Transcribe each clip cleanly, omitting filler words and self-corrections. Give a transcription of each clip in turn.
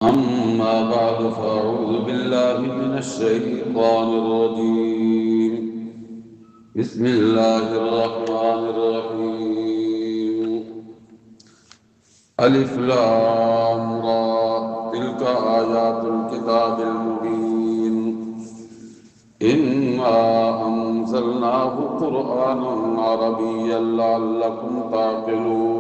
أما بعد فأعوذ بالله من الشيطان الرجيم. بسم الله الرحمن الرحيم. ألف لام را تلك آيات الكتاب المبين إنا أنزلناه قرآنا عربيا لعلكم تعقلون.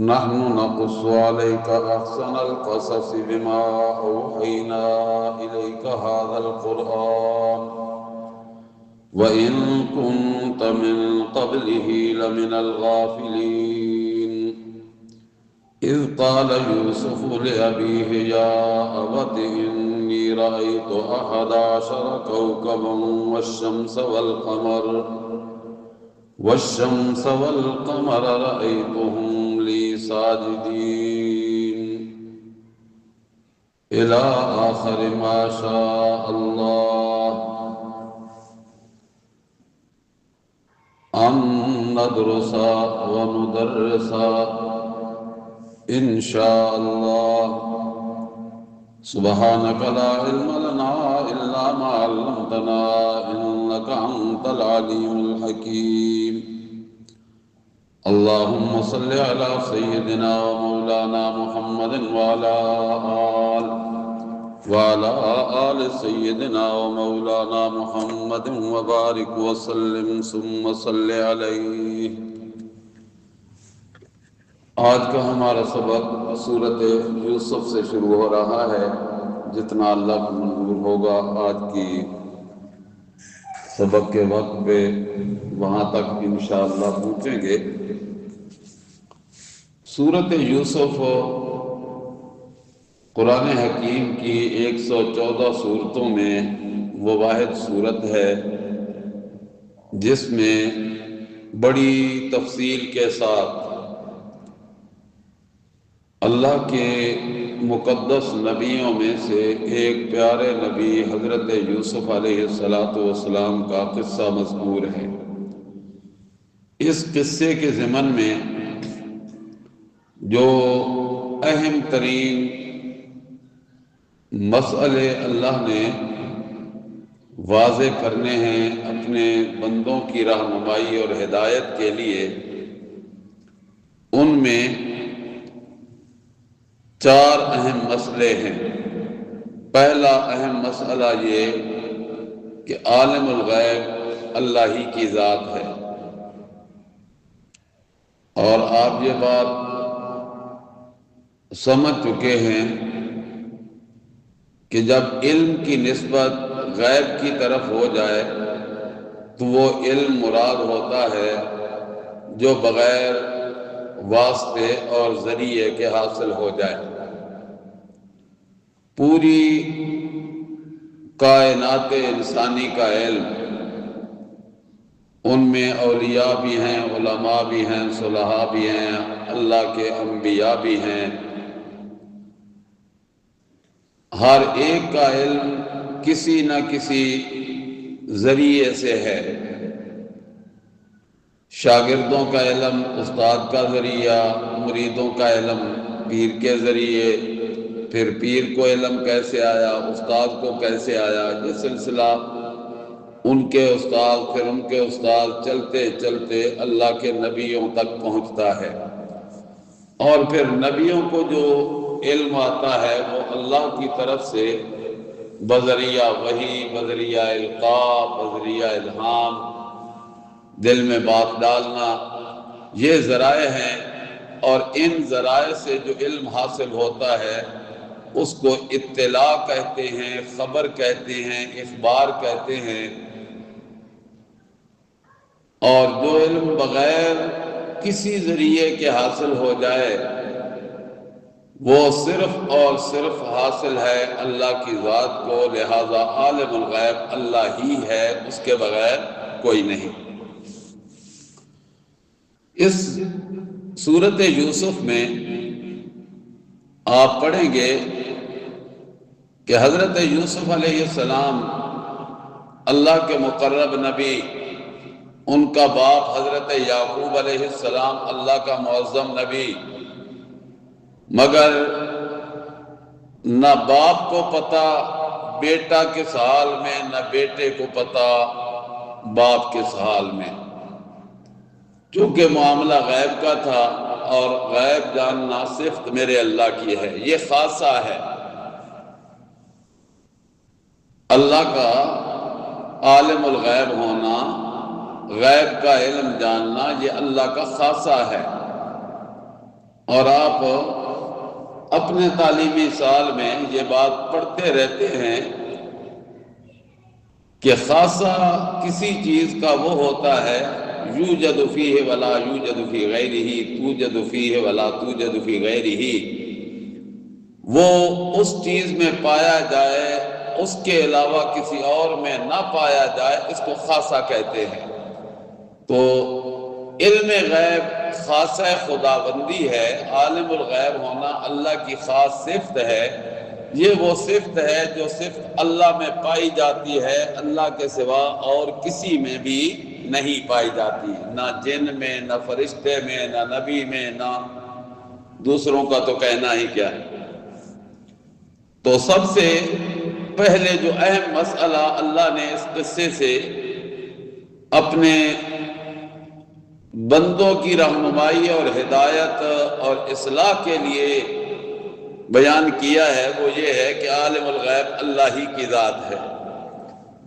نحن نقص عليك أحسن القصص بما أوحينا إليك هذا القرآن وإن كنت من قبله لمن الغافلين. إذ قال يوسف لأبيه يا أبت إني رأيت 11 كوكبا والشمس والقمر رأيتهم لي ساجدين إلى آخر ما شاء الله أن ندرس وندرس إن شاء الله. سبحانك لا علم لنا إلا ما علمتنا إنك أنت العليم الحكيم. اللهم صل على سيدنا ومولانا محمد وعلى آل سيدنا ومولانا محمد وبارك وسلم ثم صل عليه. آج کا ہمارا سبق سورۃ یوسف سے شروع ہو رہا ہے. جتنا اللہ کو منظور ہوگا آج کی سبق کے وقت پہ وہاں تک انشاءاللہ پہنچیں گے. سورۃ یوسف قرآن حکیم کی 114 صورتوں میں وہ واحد صورت ہے جس میں بڑی تفصیل کے ساتھ اللہ کے مقدس نبیوں میں سے ایک پیارے نبی حضرت یوسف علیہ السلام کا قصہ مذکور ہے. اس قصے کے ضمن میں جو اہم ترین مسئلے اللہ نے واضح کرنے ہیں اپنے بندوں کی رہنمائی اور ہدایت کے لیے، ان میں 4 اہم مسئلے ہیں. پہلا اہم مسئلہ یہ کہ عالم الغیب اللہ ہی کی ذات ہے، اور آپ یہ بات سمجھ چکے ہیں کہ جب علم کی نسبت غیب کی طرف ہو جائے تو وہ علم مراد ہوتا ہے جو بغیر واسطے اور ذریعے کے حاصل ہو جائے. پوری کائنات انسانی کا علم، ان میں اولیاء بھی ہیں، علماء بھی ہیں، صلحاء بھی ہیں، اللہ کے انبیاء بھی ہیں. ہر ایک کا علم کسی نہ کسی ذریعے سے ہے. شاگردوں کا علم استاد کا ذریعہ، مریدوں کا علم پیر کے ذریعے، پھر پیر کو علم کیسے آیا، استاد کو کیسے آیا، یہ سلسلہ ان کے استاد، پھر ان کے استاد، چلتے چلتے اللہ کے نبیوں تک پہنچتا ہے. اور پھر نبیوں کو جو علم آتا ہے وہ اللہ کی طرف سے بذریعہ وحی، بذریعہ القاء، بذریعہ الہام، دل میں بات ڈالنا، یہ ذرائع ہیں. اور ان ذرائع سے جو علم حاصل ہوتا ہے اس کو اطلاع کہتے ہیں، خبر کہتے ہیں، اخبار کہتے ہیں. اور جو علم بغیر کسی ذریعے کے حاصل ہو جائے وہ صرف اور صرف حاصل ہے اللہ کی ذات کو. لہذا عالم الغیب اللہ ہی ہے، اس کے بغیر کوئی نہیں. اس سورۃ یوسف میں آپ پڑھیں گے کہ حضرت یوسف علیہ السلام اللہ کے مقرب نبی، ان کا باپ حضرت یعقوب علیہ السلام اللہ کا معظم نبی، مگر نہ باپ کو پتا بیٹا کس حال میں، نہ بیٹے کو پتا باپ کس حال میں، چونکہ معاملہ غیب کا تھا، اور غیب جاننا صرف میرے اللہ کی ہے، یہ خاصہ ہے۔ اللہ کا عالم الغیب ہونا، غیب کا علم جاننا، یہ اللہ کا خاصہ ہے۔ اور آپ اپنے تعلیمی سال میں یہ بات پڑھتے رہتے ہیں کہ خاصہ کسی چیز کا وہ ہوتا ہے یوجد فیہ ولا یوجد فی غیرہ، توجد فیہ ولا توجد فی غیرہ، وہ اس چیز میں پایا جائے، اس کے علاوہ کسی اور میں نہ پایا جائے، اس کو خاصہ کہتے ہیں۔ تو علم غیب خاصہ خداوندی ہے، عالم الغیب ہونا اللہ کی خاص صفت ہے۔ یہ وہ صفت ہے جو صرف اللہ میں پائی جاتی ہے، اللہ کے سوا اور کسی میں بھی نہیں پائی جاتی، نہ جن میں، نہ فرشتے میں، نہ نبی میں، نہ دوسروں کا تو کہنا ہی کیا ہے۔ تو سب سے پہلے جو اہم مسئلہ اللہ نے اس قصے سے اپنے بندوں کی رہنمائی اور ہدایت اور اصلاح کے لیے بیان کیا ہے، وہ یہ ہے کہ عالم الغیب اللہ ہی کی ذات ہے۔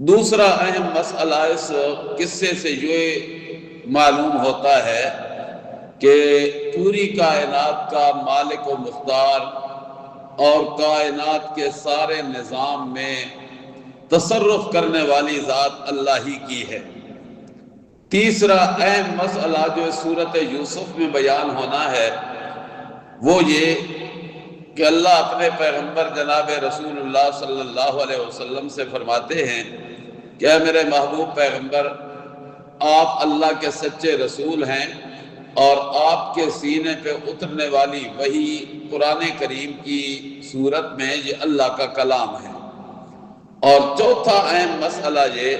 دوسرا اہم مسئلہ اس قصے سے یہ معلوم ہوتا ہے کہ پوری کائنات کا مالک و مختار اور کائنات کے سارے نظام میں تصرف کرنے والی ذات اللہ ہی کی ہے۔ تیسرا اہم مسئلہ جو اس سورۃ یوسف میں بیان ہونا ہے وہ یہ کہ اللہ اپنے پیغمبر جناب رسول اللہ صلی اللہ علیہ وسلم سے فرماتے ہیں کہ اے میرے محبوب پیغمبر، آپ اللہ کے سچے رسول ہیں، اور آپ کے سینے پہ اترنے والی وحی قرآن کریم کی صورت میں یہ اللہ کا کلام ہے۔ اور چوتھا اہم مسئلہ یہ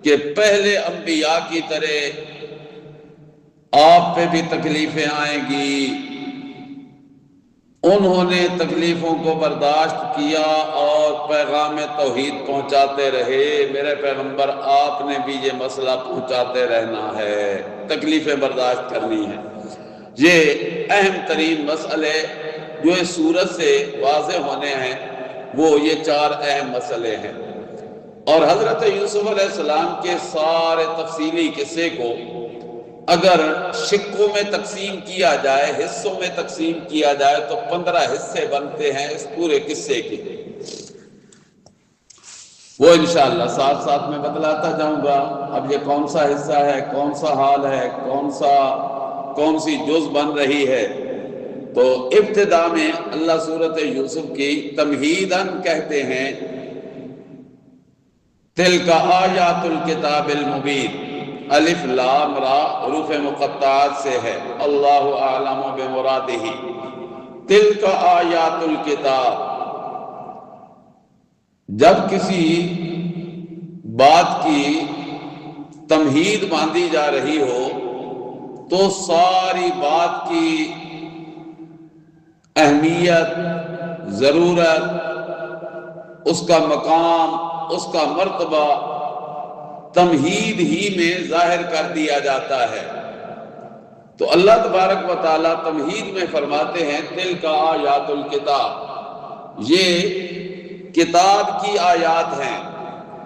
کہ پہلے انبیاء کی طرح آپ پہ بھی تکلیفیں آئیں گی، انہوں نے تکلیفوں کو برداشت کیا اور پیغام توحید پہنچاتے رہے، میرے پیغمبر آپ نے بھی یہ مسئلہ پہنچاتے رہنا ہے، تکلیفیں برداشت کرنی ہے۔ یہ اہم ترین مسئلے جو اس سورت سے واضح ہونے ہیں وہ یہ چار اہم مسئلے ہیں۔ اور حضرت یوسف علیہ السلام کے سارے تفصیلی قصے کو اگر شقوں میں تقسیم کیا جائے، حصوں میں تقسیم کیا جائے تو 15 حصے بنتے ہیں اس پورے قصے کے۔ وہ انشاءاللہ ساتھ ساتھ میں بتلاتا جاؤں گا۔ اب یہ کون سا حصہ ہے، کون سا حال ہے، کون سی جز بن رہی ہے۔ تو ابتدا میں اللہ سورۃ یوسف کی تمہیداً کہتے ہیں تلک آیات الکتاب المبین، الف لام را حروف مقطعات سے ہے، اللہ اعلم بمرادہ۔ تلک آیات الکتاب، جب کسی بات کی تمہید باندھی جا رہی ہو تو ساری بات کی اہمیت، ضرورت، اس کا مقام، اس کا مرتبہ تمہید ہی میں ظاہر کر دیا جاتا ہے۔ تو اللہ تبارک و تعالیٰ تمہید میں فرماتے ہیں تلک آیات الکتاب، یہ کتاب کی آیات ہیں،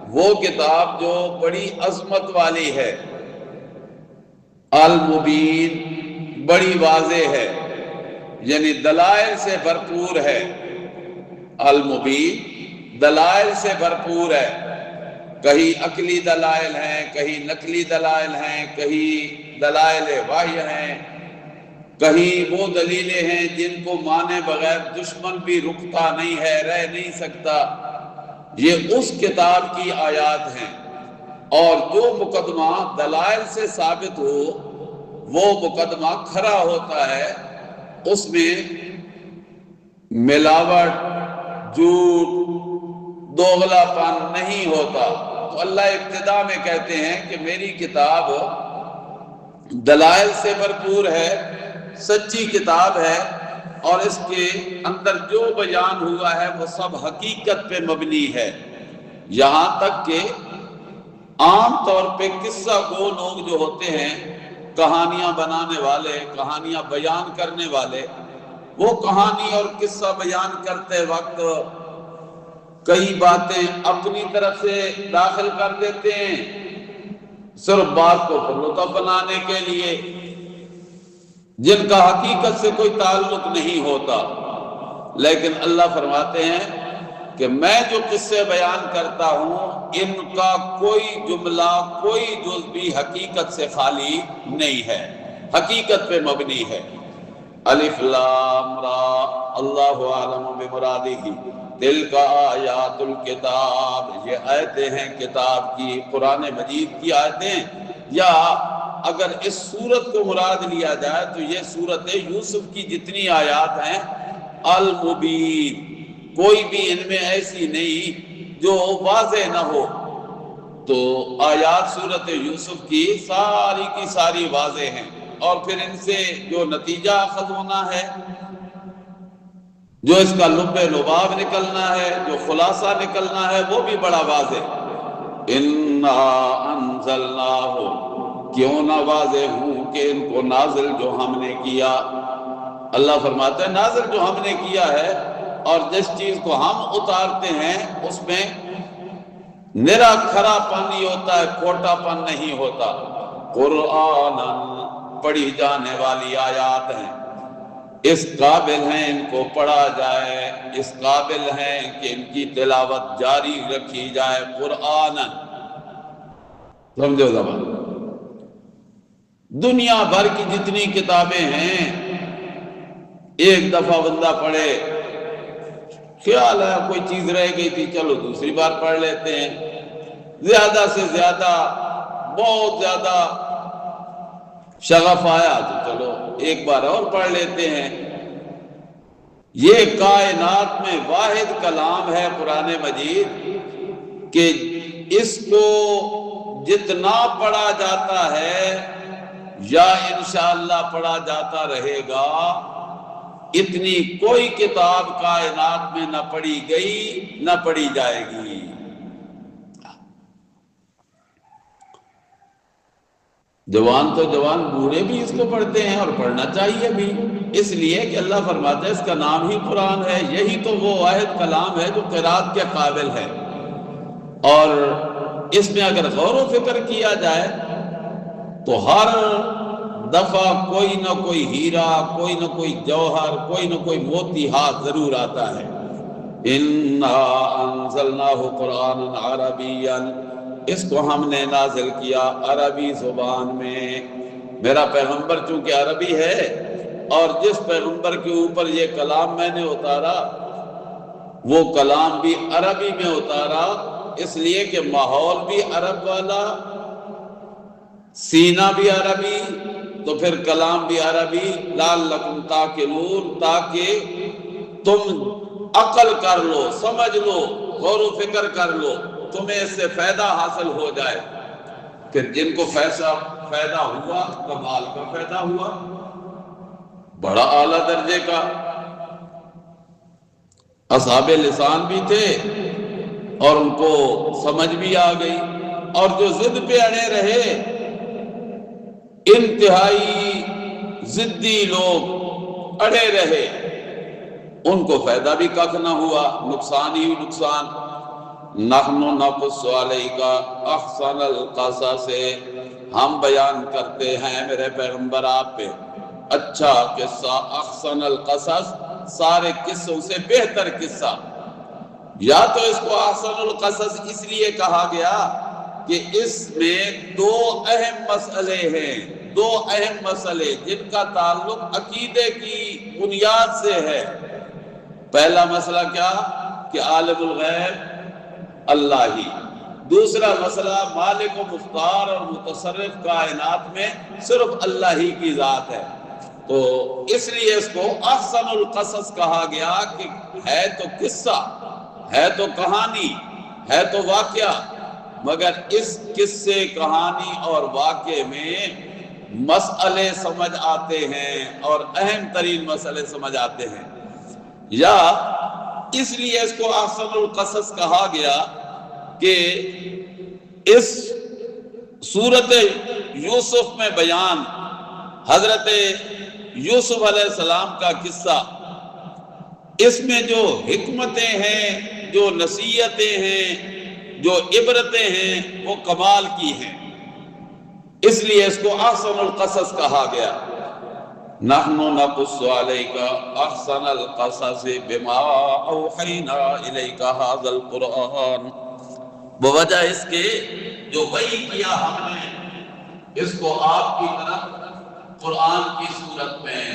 وہ کتاب جو بڑی عظمت والی ہے، المبین، بڑی واضح ہے، یعنی دلائل سے بھرپور ہے۔ المبین دلائل سے بھرپور ہے، کہیں عقلی دلائل ہیں، کہیں نقلی دلائل ہیں، کہیں دلائل وحی ہیں، کہیں وہ دلیلیں ہیں جن کو مانے بغیر دشمن بھی رکتا نہیں ہے، رہ نہیں سکتا۔ یہ اس کتاب کی آیات ہیں، اور جو مقدمہ دلائل سے ثابت ہو وہ مقدمہ کھرا ہوتا ہے، اس میں ملاوٹ، جھوٹ، دوغلا پن نہیں ہوتا۔ تو اللہ ابتدا میں کہتے ہیں کہ میری کتاب دلائل سے بھرپور ہے، سچی کتاب ہے، اور اس کے اندر جو بیان ہوا ہے وہ سب حقیقت پہ مبنی ہے، یہاں تک کہ عام طور پہ قصہ گو لوگ جو ہوتے ہیں، کہانیاں بنانے والے، کہانیاں بیان کرنے والے، وہ کہانی اور قصہ بیان کرتے وقت کئی باتیں اپنی طرف سے داخل کر دیتے ہیں، صرف بات کو لطف بنانے کے لیے، جن کا حقیقت سے کوئی تعلق نہیں ہوتا۔ لیکن اللہ فرماتے ہیں کہ میں جو قصے بیان کرتا ہوں ان کا کوئی جملہ، کوئی جز بھی حقیقت سے خالی نہیں ہے، حقیقت پہ مبنی ہے۔ الف لام را اللہ اعلم بمرادہ تلک آیات الکتاب، یہ آیتیں ہیں کتاب کی، قرآن مجید کی آیتیں، یا اگر اس سورت کو مراد لیا جائے تو یہ سورت یوسف کی جتنی آیات ہیں المبین، کوئی بھی ان میں ایسی نہیں جو واضح نہ ہو۔ تو آیات سورت یوسف کی ساری واضح ہیں، اور پھر ان سے جو نتیجہ اخذ ہونا ہے، جو اس کا لب لباب نکلنا ہے، جو خلاصہ نکلنا ہے، وہ بھی بڑا واضح۔ انا انزلناہ، کیوں نہ واضح ہوں کہ ان کو نازل جو ہم نے کیا۔ اللہ فرماتا ہے نازل جو ہم نے کیا ہے، اور جس چیز کو ہم اتارتے ہیں اس میں نرا کھرا پانی ہوتا ہے، کھوٹا پن نہیں ہوتا۔ قرآناً، پڑھی جانے والی آیات ہیں، اس قابل ہیں ان کو پڑھا جائے، اس قابل ہیں کہ ان کی تلاوت جاری رکھی جائے۔ قرآناً، سمجھو زبان، دنیا بھر کی جتنی کتابیں ہیں ایک دفعہ بندہ پڑھے، خیال ہے کوئی چیز رہ گئی تھی، چلو دوسری بار پڑھ لیتے ہیں، زیادہ سے زیادہ، بہت زیادہ شغف آیا تو چلو ایک بار اور پڑھ لیتے ہیں۔ یہ کائنات میں واحد کلام ہے قرآن مجید کہ اس کو جتنا پڑھا جاتا ہے یا انشاءاللہ پڑھا جاتا رہے گا، اتنی کوئی کتاب کائنات میں نہ پڑھی گئی نہ پڑھی جائے گی۔ جوان تو جوان، بوڑھے بھی اس کو پڑھتے ہیں، اور پڑھنا چاہیے بھی، اس لیے کہ اللہ فرماتا ہے اس کا نام ہی قرآن ہے، یہی تو وہ واحد کلام ہے جو قرات کے قابل ہے۔ اور اس میں اگر غور و فکر کیا جائے تو ہر دفعہ کوئی نہ کوئی ہیرا، کوئی نہ کوئی جوہر، کوئی نہ کوئی موتی ہاتھ ضرور آتا ہے۔ اِنَّا أَنزَلْنَاهُ قُرْآنًا عَرَبِيًّا، اس کو ہم نے نازل کیا عربی زبان میں۔ میرا پیغمبر چونکہ عربی ہے، اور جس پیغمبر کے اوپر یہ کلام میں نے اتارا وہ کلام بھی عربی میں اتارا، اس لیے کہ ماحول بھی عرب والا، سینہ بھی عربی، تو پھر کلام بھی عربی۔ لعلکم تعقلون، تاکہ تم عقل کر لو، سمجھ لو، غور و فکر کر لو، تمہیں اس سے فائدہ حاصل ہو جائے۔ پھر جن کو فائدہ ہوا، کمال کا فائدہ ہوا، بڑا اعلیٰ درجے کا۔ اصحاب لسان بھی تھے اور ان کو سمجھ بھی آ گئی، اور جو ضد پہ اڑے رہے، انتہائی ضدی لوگ اڑے رہے، ان کو فائدہ بھی کچھ نہ ہوا، نقصان ہی نقصان۔ نحن نقص علیک احسن القصص، ہم بیان کرتے ہیں میرے پیغمبر آپ پہ اچھا قصہ، احسن القصص، سارے قصوں سے بہتر قصہ۔ یا تو اس کو احسن القصص اس لیے کہا گیا کہ اس میں دو اہم مسئلے ہیں، دو اہم مسئلے جن کا تعلق عقیدے کی بنیاد سے ہے۔ پہلا مسئلہ کیا کہ عالم الغیب اللہ ہی، دوسرا مسئلہ مالک و مختار اور متصرف کائنات میں صرف اللہ ہی کی ذات ہے۔ تو اس لیے اس کو احسن القصص کہا گیا کہ ہے تو قصہ، ہے تو کہانی، ہے تو واقعہ، مگر اس قصے، کہانی اور واقعے میں مسئلے سمجھ آتے ہیں اور اہم ترین مسئلے سمجھ آتے ہیں، یا اس لیے اس کو احسن القصص کہا گیا کہ اس سورت یوسف میں بیان حضرت یوسف علیہ السلام کا قصہ، اس میں جو حکمتیں ہیں، جو نصیحتیں ہیں، جو عبرتیں ہیں، وہ کمال کی ہیں، اس لیے اس کو احسن القصص کہا گیا۔ نحن نقص علیک احسن القصص بما اوحینا الیک ھذا القرآن، بوجہ اس کے جو وحی کیا ہم نے اس کو آپ کی طرف قرآن کی صورت میں۔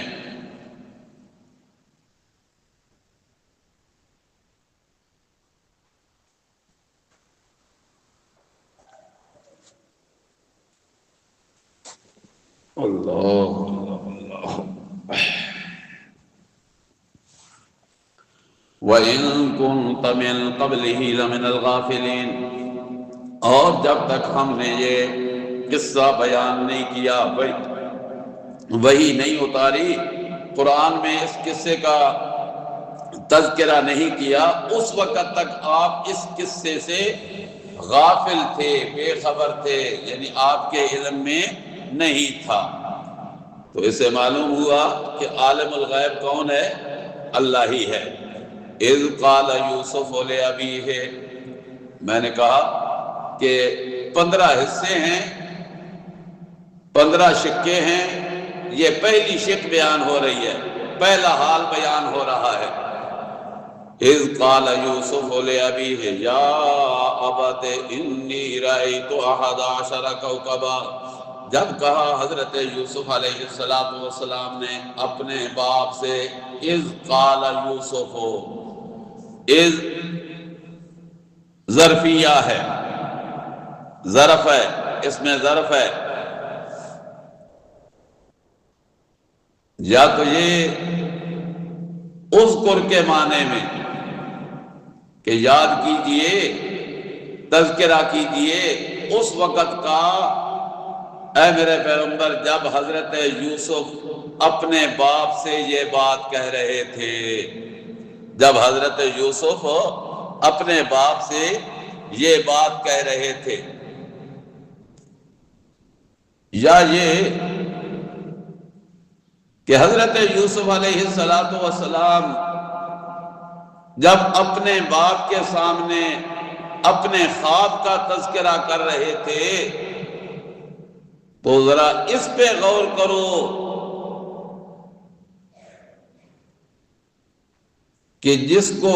اللہ وَإِن كُنْتَ مِن قَبْلِهِ لَمِنَ الْغَافِلِينَ، اور جب تک ہم نے یہ قصہ بیان نہیں کیا، وہی نہیں اتاری، قرآن میں اس قصے کا تذکرہ نہیں کیا، اس وقت تک آپ اس قصے سے غافل تھے، بے خبر تھے، یعنی آپ کے علم میں نہیں تھا۔ تو اسے معلوم ہوا کہ عالم الغیب کون ہے؟ اللہ ہی ہے۔ اذ قال یوسف لأبیہ، میں نے کہا کہ 15 حصے ہیں، 15 شقیں ہیں، یہ پہلی شق بیان ہو رہی ہے، پہلا حال بیان ہو رہا ہے۔ اذ قال یوسف لأبیہ یا ابت انی رأیت 11 کوکبا، جب کہا حضرت یوسف علیہ السلام نے اپنے باپ سے، اذ قال یوسف، اذ ظرفیہ ہے، ظرف ہے، اس میں ظرف ہے، یا تو یہ اذکر کے معنی میں کہ یاد کیجئے، تذکرہ کیجئے اس وقت کا، اے میرے پیغمبر جب حضرت یوسف اپنے باپ سے یہ بات کہہ رہے تھے، جب حضرت یوسف اپنے باپ سے یہ بات کہہ رہے تھے، یا یہ کہ حضرت یوسف علیہ السلام جب اپنے باپ کے سامنے اپنے خواب کا تذکرہ کر رہے تھے، تو ذرا اس پہ غور کرو کہ جس کو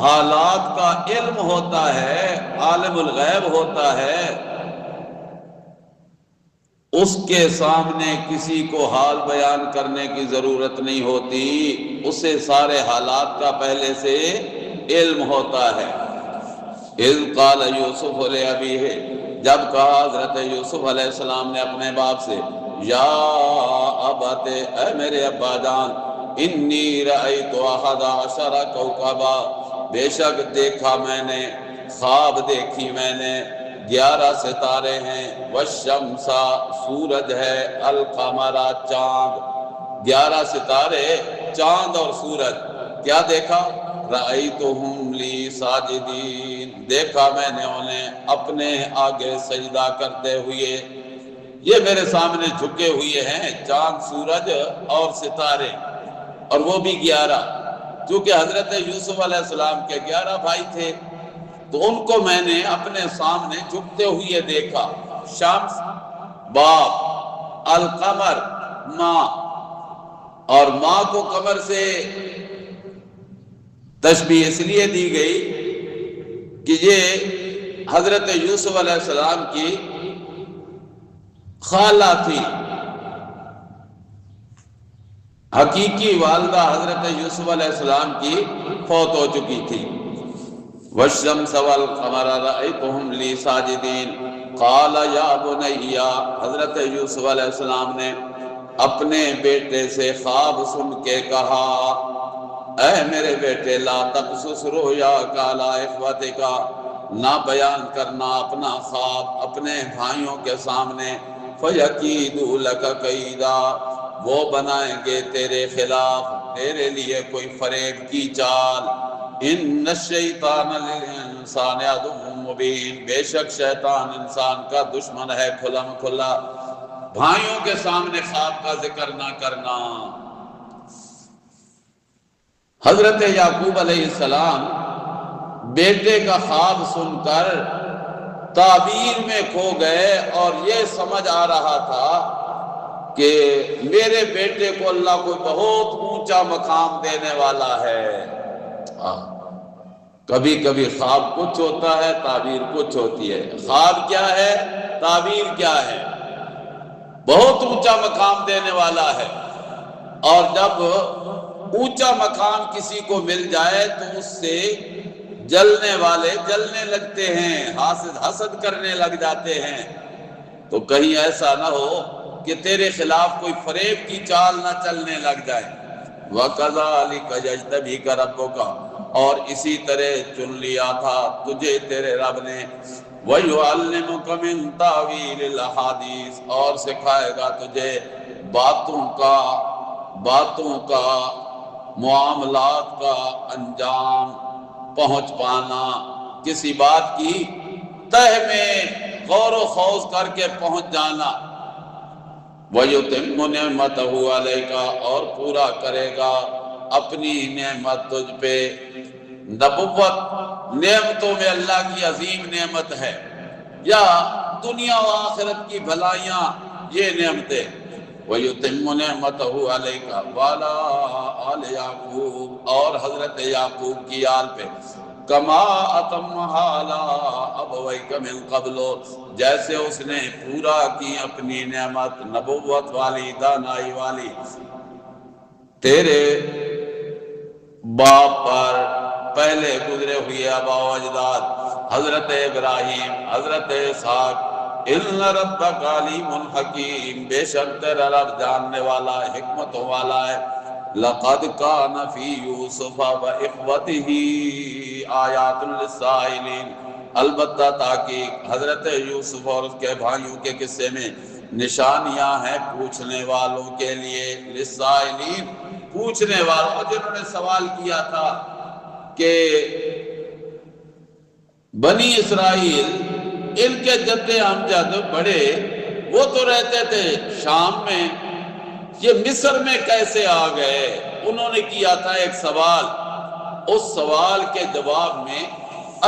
حالات کا علم ہوتا ہے، عالم الغیب ہوتا ہے، اس کے سامنے کسی کو حال بیان کرنے کی ضرورت نہیں ہوتی، اسے سارے حالات کا پہلے سے علم ہوتا ہے۔ اذ قال یوسف لأبیہ، جب کہا حضرت یوسف علیہ السلام نے اپنے باپ سے، یا ابت، اے میرے ابا جان، انی رأیت 11 کوکبا، بے شک دیکھا میں نے، خواب دیکھی میں نے، 11 ستارے ہیں، والشمس، سورج ہے، القمر، چاند، 11 ستارے، چاند اور سورج، کیا دیکھا؟ رأیتہم لی ساجدین، دیکھا میں نے انہیں اپنے آگے سجدہ کرتے ہوئے، یہ میرے سامنے جھکے ہوئے ہیں، چاند، سورج اور ستارے، اور وہ بھی 11، کیونکہ حضرت یوسف علیہ السلام کے 11 بھائی تھے، تو ان کو میں نے اپنے سامنے جھکتے ہوئے دیکھا۔ شمس باپ، القمر ماں، اور ماں کو قمر سے تشبیہ اس لیے دی گئی کہ یہ حضرت یوسف علیہ السلام کی خالہ تھی، حقیقی والدہ حضرت یوسف علیہ السلام کی فوت ہو چکی تھی۔ والشمس والقمر رأیتہم لی ساجدین، قال یا بنی، حضرت یوسف علیہ السلام نے اپنے بیٹے سے خواب سن کے کہا، اے میرے بیٹے، لا تقصص رؤیاک علی اخوتک، نہ بیان کرنا اپنا خواب اپنے بھائیوں کے سامنے، فَيَكِيدُوا لَكَ كَيْدًا، وہ بنائیں گے تیرے خلاف تیرے لیے کوئی فریب کی چال۔ اِنَّ الشَّيْطَانَ لِلْإِنسَانِ عَدُوٌّ مُّبِینٌ، بے شک شیطان انسان کا دشمن ہے کھلم کھلا۔ بھائیوں کے سامنے خواب کا ذکر نہ کرنا۔ حضرت یعقوب علیہ السلام بیٹے کا خواب سن کر تعبیر میں کھو گئے، اور یہ سمجھ آ رہا تھا کہ میرے بیٹے کو اللہ کوئی بہت اونچا مقام دینے والا ہے۔ کبھی کبھی خواب کچھ ہوتا ہے، تعبیر کچھ ہوتی ہے۔ خواب کیا ہے، تعبیر کیا ہے؟ بہت اونچا مقام دینے والا ہے۔ اور جب اونچا مقام کسی کو مل جائے تو اس سے جلنے والے جلنے لگتے ہیں، حاسد حسد کرنے لگ جاتے ہیں۔ تو کہیں ایسا نہ ہو کہ تیرے خلاف کوئی فریب کی چال نہ چلنے لگ جائے۔ وَكَذَلِكَ يَجْتَبِيكَ رَبُّكَ، اور اسی طرح چن لیا تھا تجھے تیرے رب نے۔ وَيُعَلِّمُكَ مِن تَأْوِيلِ الْأَحَادِيثِ، اور سکھائے گا تجھے باتوں کا معاملات کا انجام پہنچ پانا، کسی بات کی تہ میں غور و خوض کر کے پہنچ جانا۔ وَيُتِمُّ نِعْمَتَهُ عَلَيْكَ، اور پورا کرے گا اپنی نعمت تجھ پہ۔ نبوت نعمتوں میں اللہ کی عظیم نعمت ہے، یا دنیا و آخرت کی بھلائیاں یہ نعمتیں۔ وَيُتِمُّ نِعْمَتَهُ عَلَيْكَ وَعَلَىٰ آلِ یعقوب، اور حضرت یعقوب کی آل پہ۔ كَمَا أَتَمَّهَا عَلَىٰ أَبَوَيْكَ مِن قَبْلُ، جیسے اس نے پورا کی اپنی نعمت نبوت والی، دانائی والی تیرے باپ پر پہلے گزرے ہوئے آبا و اجداد، حضرت ابراہیم، حضرت اسحاق۔ اِنَّ رَبَّكَ عَلِيمٌ حَكِيمٌ، بے شک تیرا رب جاننے والا ہے، حکمتوں والا ہے۔ لَقَدْ كَانَ فِي يُوسُفَ وَإِخْوَتِهِ آیَاتٌ لِلسَّائِلِينَ، البتہ تحقیق حضرت یوسف اور اس کے بھائیوں کے قصے میں نشانیاں ہیں پوچھنے والوں کے لیے۔ لِلسَّائِلِينَ، پوچھنے والوں، جنہوں نے سوال کیا تھا کہ بنی اسرائیل، ان کے جد امجد بڑے، وہ تو رہتے تھے شام میں، یہ مصر میں کیسے آ گئے؟ انہوں نے کیا تھا ایک سوال، اس سوال کے جواب میں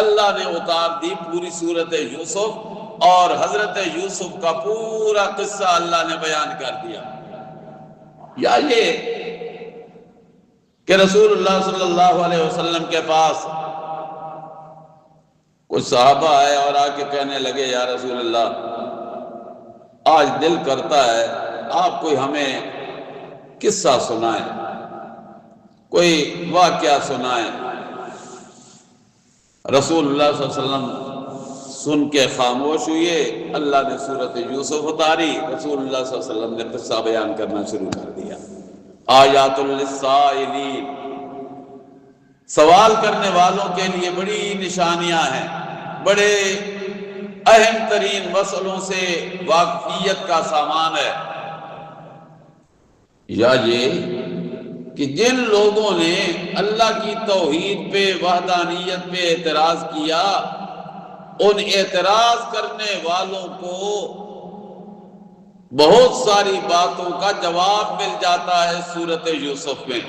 اللہ نے اتار دی پوری سورت یوسف، اور حضرت یوسف کا پورا قصہ اللہ نے بیان کر دیا۔ یا یہ کہ رسول اللہ صلی اللہ علیہ وسلم کے پاس کچھ صحابہ آئے اور آ کے کہنے لگے، یا رسول اللہ، آج دل کرتا ہے آپ کوئی ہمیں قصہ سنائیں، کوئی واقعہ سنائیں۔ رسول اللہ صلی اللہ علیہ وسلم سن کے خاموش ہوئے، اللہ نے سورۃ یوسف اتاری، رسول اللہ صلی اللہ علیہ وسلم نے قصہ بیان کرنا شروع کر دیا۔ آیات للسائلین، سوال کرنے والوں کے لیے بڑی نشانیاں ہیں، بڑے اہم ترین مسئلوں سے واقفیت کا سامان ہے۔ یا یہ کہ جن لوگوں نے اللہ کی توحید پہ، وحدانیت پہ اعتراض کیا، ان اعتراض کرنے والوں کو بہت ساری باتوں کا جواب مل جاتا ہے سورۃ یوسف میں۔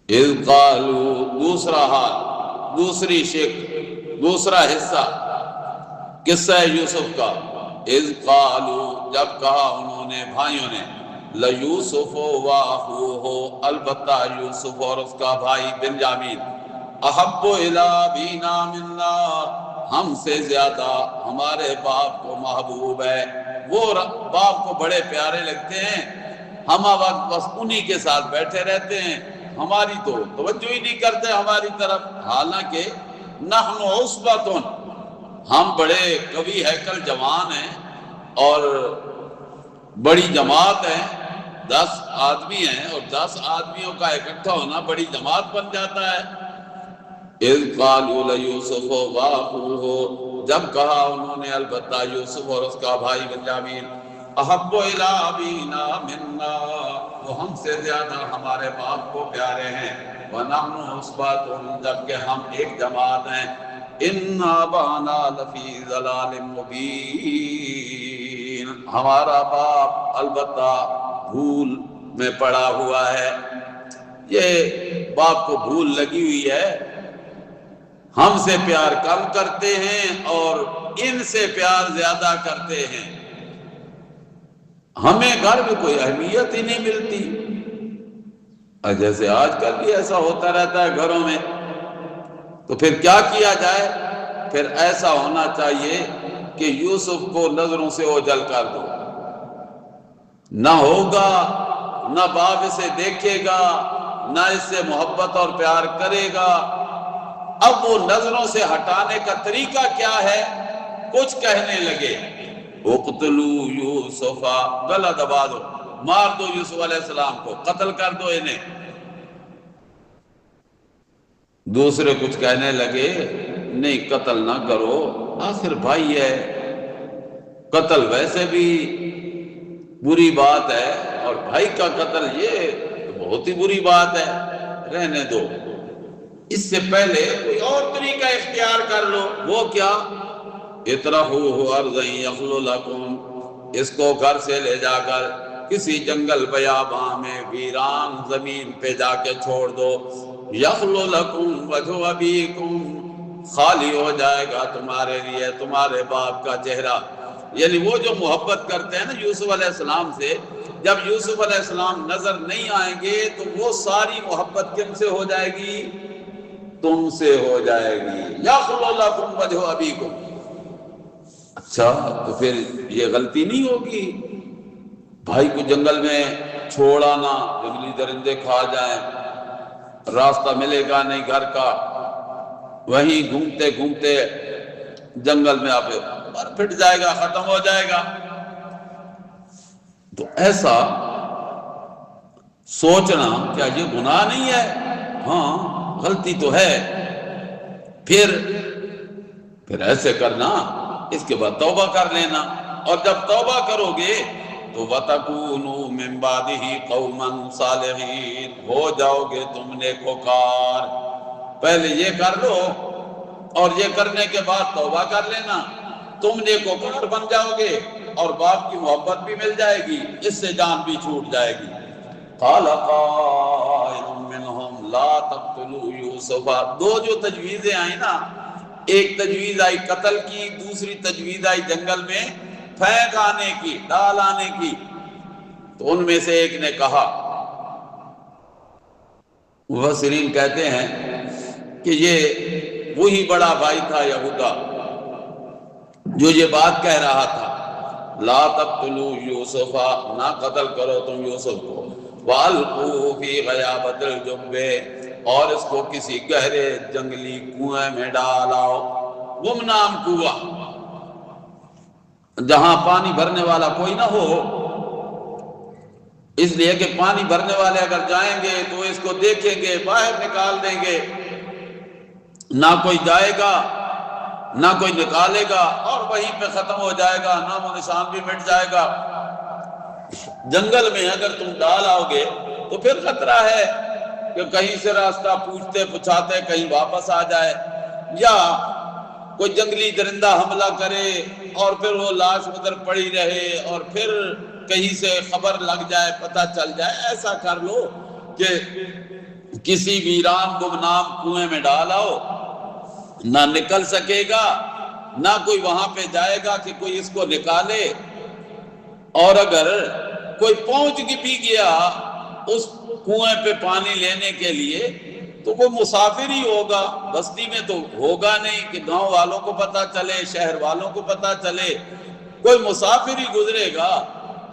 اذ قالوا، دوسرا حال، دوسری شکل، دوسرا حصہ قصہ یوسف کا۔ اذ قالوا، جب کہا انہوں نے، بھائیوں نے، لَيُوسُفُ وَأَخُوهُ، البتہ یوسف اور اس کا بھائی بنیامین، احب الی ابینا منا، ہم سے زیادہ ہمارے باپ کو محبوب ہے، وہ باپ کو بڑے پیارے لگتے ہیں، ہم وقت بس انہی کے ساتھ بیٹھے رہتے ہیں، ہماری تو توجہ ہی نہیں کرتے ہماری طرف، حالانکہ نحن عصبۃ، ہم بڑے قوی ہیکل جوان ہیں اور بڑی جماعت ہے، 10 آدمی ہیں، اور 10 آدمیوں کا اکٹھا ہونا بڑی جماعت بن جاتا ہے۔ اذ قالوا ليوسف واخوه، جب کہا انہوں نے البتہ یوسف اور اس کا بھائی بنیامین احب الی ابینا منا، وہ ہم سے زیادہ ہمارے باپ کو پیارے ہیں، ونحن عصبۃ، جبکہ ہم ایک جماعت ہیں، ان ابانا لفی ضلال مبین، ہمارا باپ البتہ بھول میں پڑا ہوا ہے۔ یہ باپ کو بھول لگی ہوئی ہے، ہم سے پیار کم کرتے ہیں اور ان سے پیار زیادہ کرتے ہیں، ہمیں گھر میں کوئی اہمیت ہی نہیں ملتی۔ جیسے آج کل بھی ایسا ہوتا رہتا ہے گھروں میں، تو پھر کیا کیا جائے؟ پھر ایسا ہونا چاہیے کہ یوسف کو نظروں سے اوجھل کر دو، نہ ہوگا، نہ باپ اسے دیکھے گا، نہ اس سے محبت اور پیار کرے گا۔ اب وہ نظروں سے ہٹانے کا طریقہ کیا ہے؟ کچھ کہنے لگے اقتلوا یوسف، گلا دبا دو، مار دو یوسف علیہ السلام کو، قتل کر دو انہیں۔ دوسرے کچھ کہنے لگے نہیں قتل نہ کرو، آخر بھائی ہے، قتل ویسے بھی بری بات ہے اور بھائی کا قتل یہ بہت ہی بری بات ہے، رہنے دو، اس سے پہلے کوئی اور طریقہ اختیار کر لو۔ وہ کیا؟ اطرحوہ ارضا یخل لکم، اس کو گھر سے لے جا کر کسی جنگل بیاباں میں ویران زمین پہ جا کے چھوڑ دو، یخل لکم وجہ ابیکم، خالی ہو جائے گا تمہارے لیے تمہارے باپ کا چہرہ۔ یعنی وہ جو محبت کرتے ہیں نا یوسف علیہ السلام سے، جب یوسف علیہ السلام نظر نہیں آئیں گے تو وہ ساری محبت کن سے ہو جائے گی؟ تم سے ہو جائے گی۔ یخل لکم وجہ ابیکم، اچھا تو پھر یہ غلطی نہیں ہوگی بھائی کو جنگل میں چھوڑ آنا، جنگلی درندے کھا جائیں، راستہ ملے گا نہیں گھر کا، وہیں گھومتے گھومتے جنگل میں آپ مر پھٹ جائے گا، ختم ہو جائے گا۔ تو ایسا سوچنا کیا یہ گناہ نہیں ہے؟ ہاں غلطی تو ہے، پھر ایسے کرنا، اس کے بعد توبہ کر لینا، اور جب توبہ کرو گے تو وَتَكُونُوا مِن بَعْدِهِ قَوْمًا صَالِحِينَ، ہو جاؤ گے تم نیکوکار۔ پہلے یہ کر لو اور یہ کرنے کے بعد توبہ کر لینا، تم نیکوکار بن جاؤ گے اور باپ کی محبت بھی مل جائے گی، اس سے جان بھی چھوٹ جائے گی۔ قَالَ قَائِلٌ مِّنْهُمْ لَا تَقْتُلُوا يُوسُفَ، دو جو تجویزیں آئیں نا، ایک تجویز آئی قتل کی، دوسری تجویز آئی جنگل میں پھینک آنے کی، ڈال آنے کی، تو ان میں سے ایک نے کہا، مفسرین کہتے ہیں کہ یہ وہی بڑا بھائی تھا یہودا جو یہ بات کہہ رہا تھا، لا تقتلوا یوسف، نہ قتل کرو تم یوسف کو، وَأَلْقُوهُ فِي غَيَابَتِ الْجُبِّ، اور اس کو کسی گہرے جنگلی کنویں میں ڈالاؤ، گمنام کنواں جہاں پانی بھرنے والا کوئی نہ ہو، اس لیے کہ پانی بھرنے والے اگر جائیں گے تو اس کو دیکھیں گے، باہر نکال دیں گے، نہ کوئی جائے گا نہ کوئی نکالے گا، اور وہیں پہ ختم ہو جائے گا، نام و نشان بھی مٹ جائے گا۔ جنگل میں اگر تم ڈال آؤ گے تو پھر خطرہ ہے کہ کہیں سے راستہ پوچھتے پچھاتے کہیں واپس آ جائے، یا کوئی جنگلی درندہ حملہ کرے اور پھر وہ لاش ادھر پڑی رہے اور پھر کہیں سے خبر لگ جائے، پتہ چل جائے۔ ایسا کر لو کہ کسی ویران گمنام کنویں میں ڈال آؤ، نہ نکل سکے گا، نہ کوئی وہاں پہ جائے گا کہ کوئی اس کو نکالے، اور اگر کوئی پہنچ بھی گیا اس کنویں پہ پانی لینے کے لیے تو وہ مسافر ہی ہوگا، بستی میں تو ہوگا نہیں کہ گاؤں والوں کو پتہ چلے، شہر والوں کو پتہ چلے، کوئی مسافر ہی گزرے گا،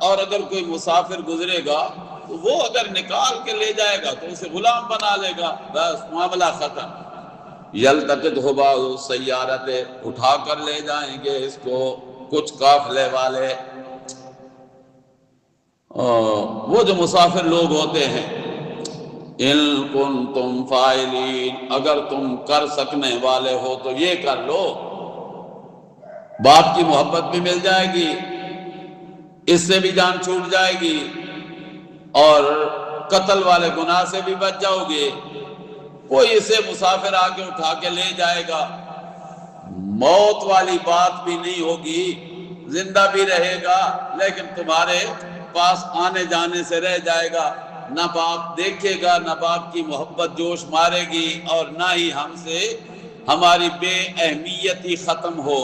اور اگر کوئی مسافر گزرے گا تو وہ اگر نکال کے لے جائے گا تو اسے غلام بنا لے گا، بس معاملہ ختم۔ یلتقطہ بعض السیارۃ، اٹھا کر لے جائیں گے اس کو کچھ قافلے والے، وہ جو مسافر لوگ ہوتے ہیں۔ ان کنتم فاعلین، اگر تم کر سکنے والے ہو تو یہ کر لو، باپ کی محبت بھی مل جائے گی، اس سے بھی جان چھوٹ جائے گی، اور قتل والے گناہ سے بھی بچ جاؤ گے۔ کوئی اسے مسافر آ کے اٹھا کے لے جائے گا، موت والی بات بھی نہیں ہوگی، زندہ بھی رہے گا لیکن تمہارے پاس آنے جانے سے رہ جائے گا، نہ باپ دیکھے گا، نہ باپ کی محبت جوش مارے گی، اور نہ ہی ہم سے ہماری بے اہمیتی ختم ہو،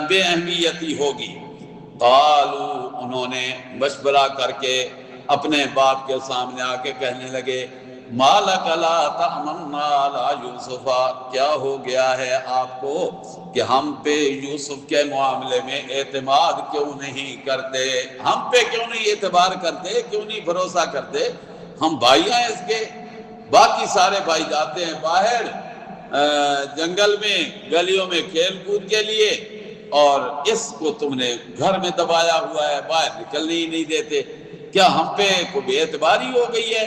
بے اہمیتی ہوگی۔ قالو، انہوں نے مشورہ کر کے اپنے باپ کے سامنے آ کے کہنے لگے، مالک لا تأمنا علی یوسف، کیا ہو گیا ہے آپ کو کہ ہم پہ یوسف کے معاملے میں اعتماد کیوں نہیں کرتے؟ ہم پہ کیوں نہیں اعتبار کرتے، کیوں نہیں بھروسہ کرتے؟ ہم بھائی ہیں اس کے، باقی سارے بھائی جاتے ہیں باہر جنگل میں گلیوں میں کھیل کود کے لیے، اور اس کو تم نے گھر میں دبایا ہوا ہے، باہر نکلنے ہی نہیں دیتے، کیا ہم پہ کوئی بے اعتباری ہو گئی ہے؟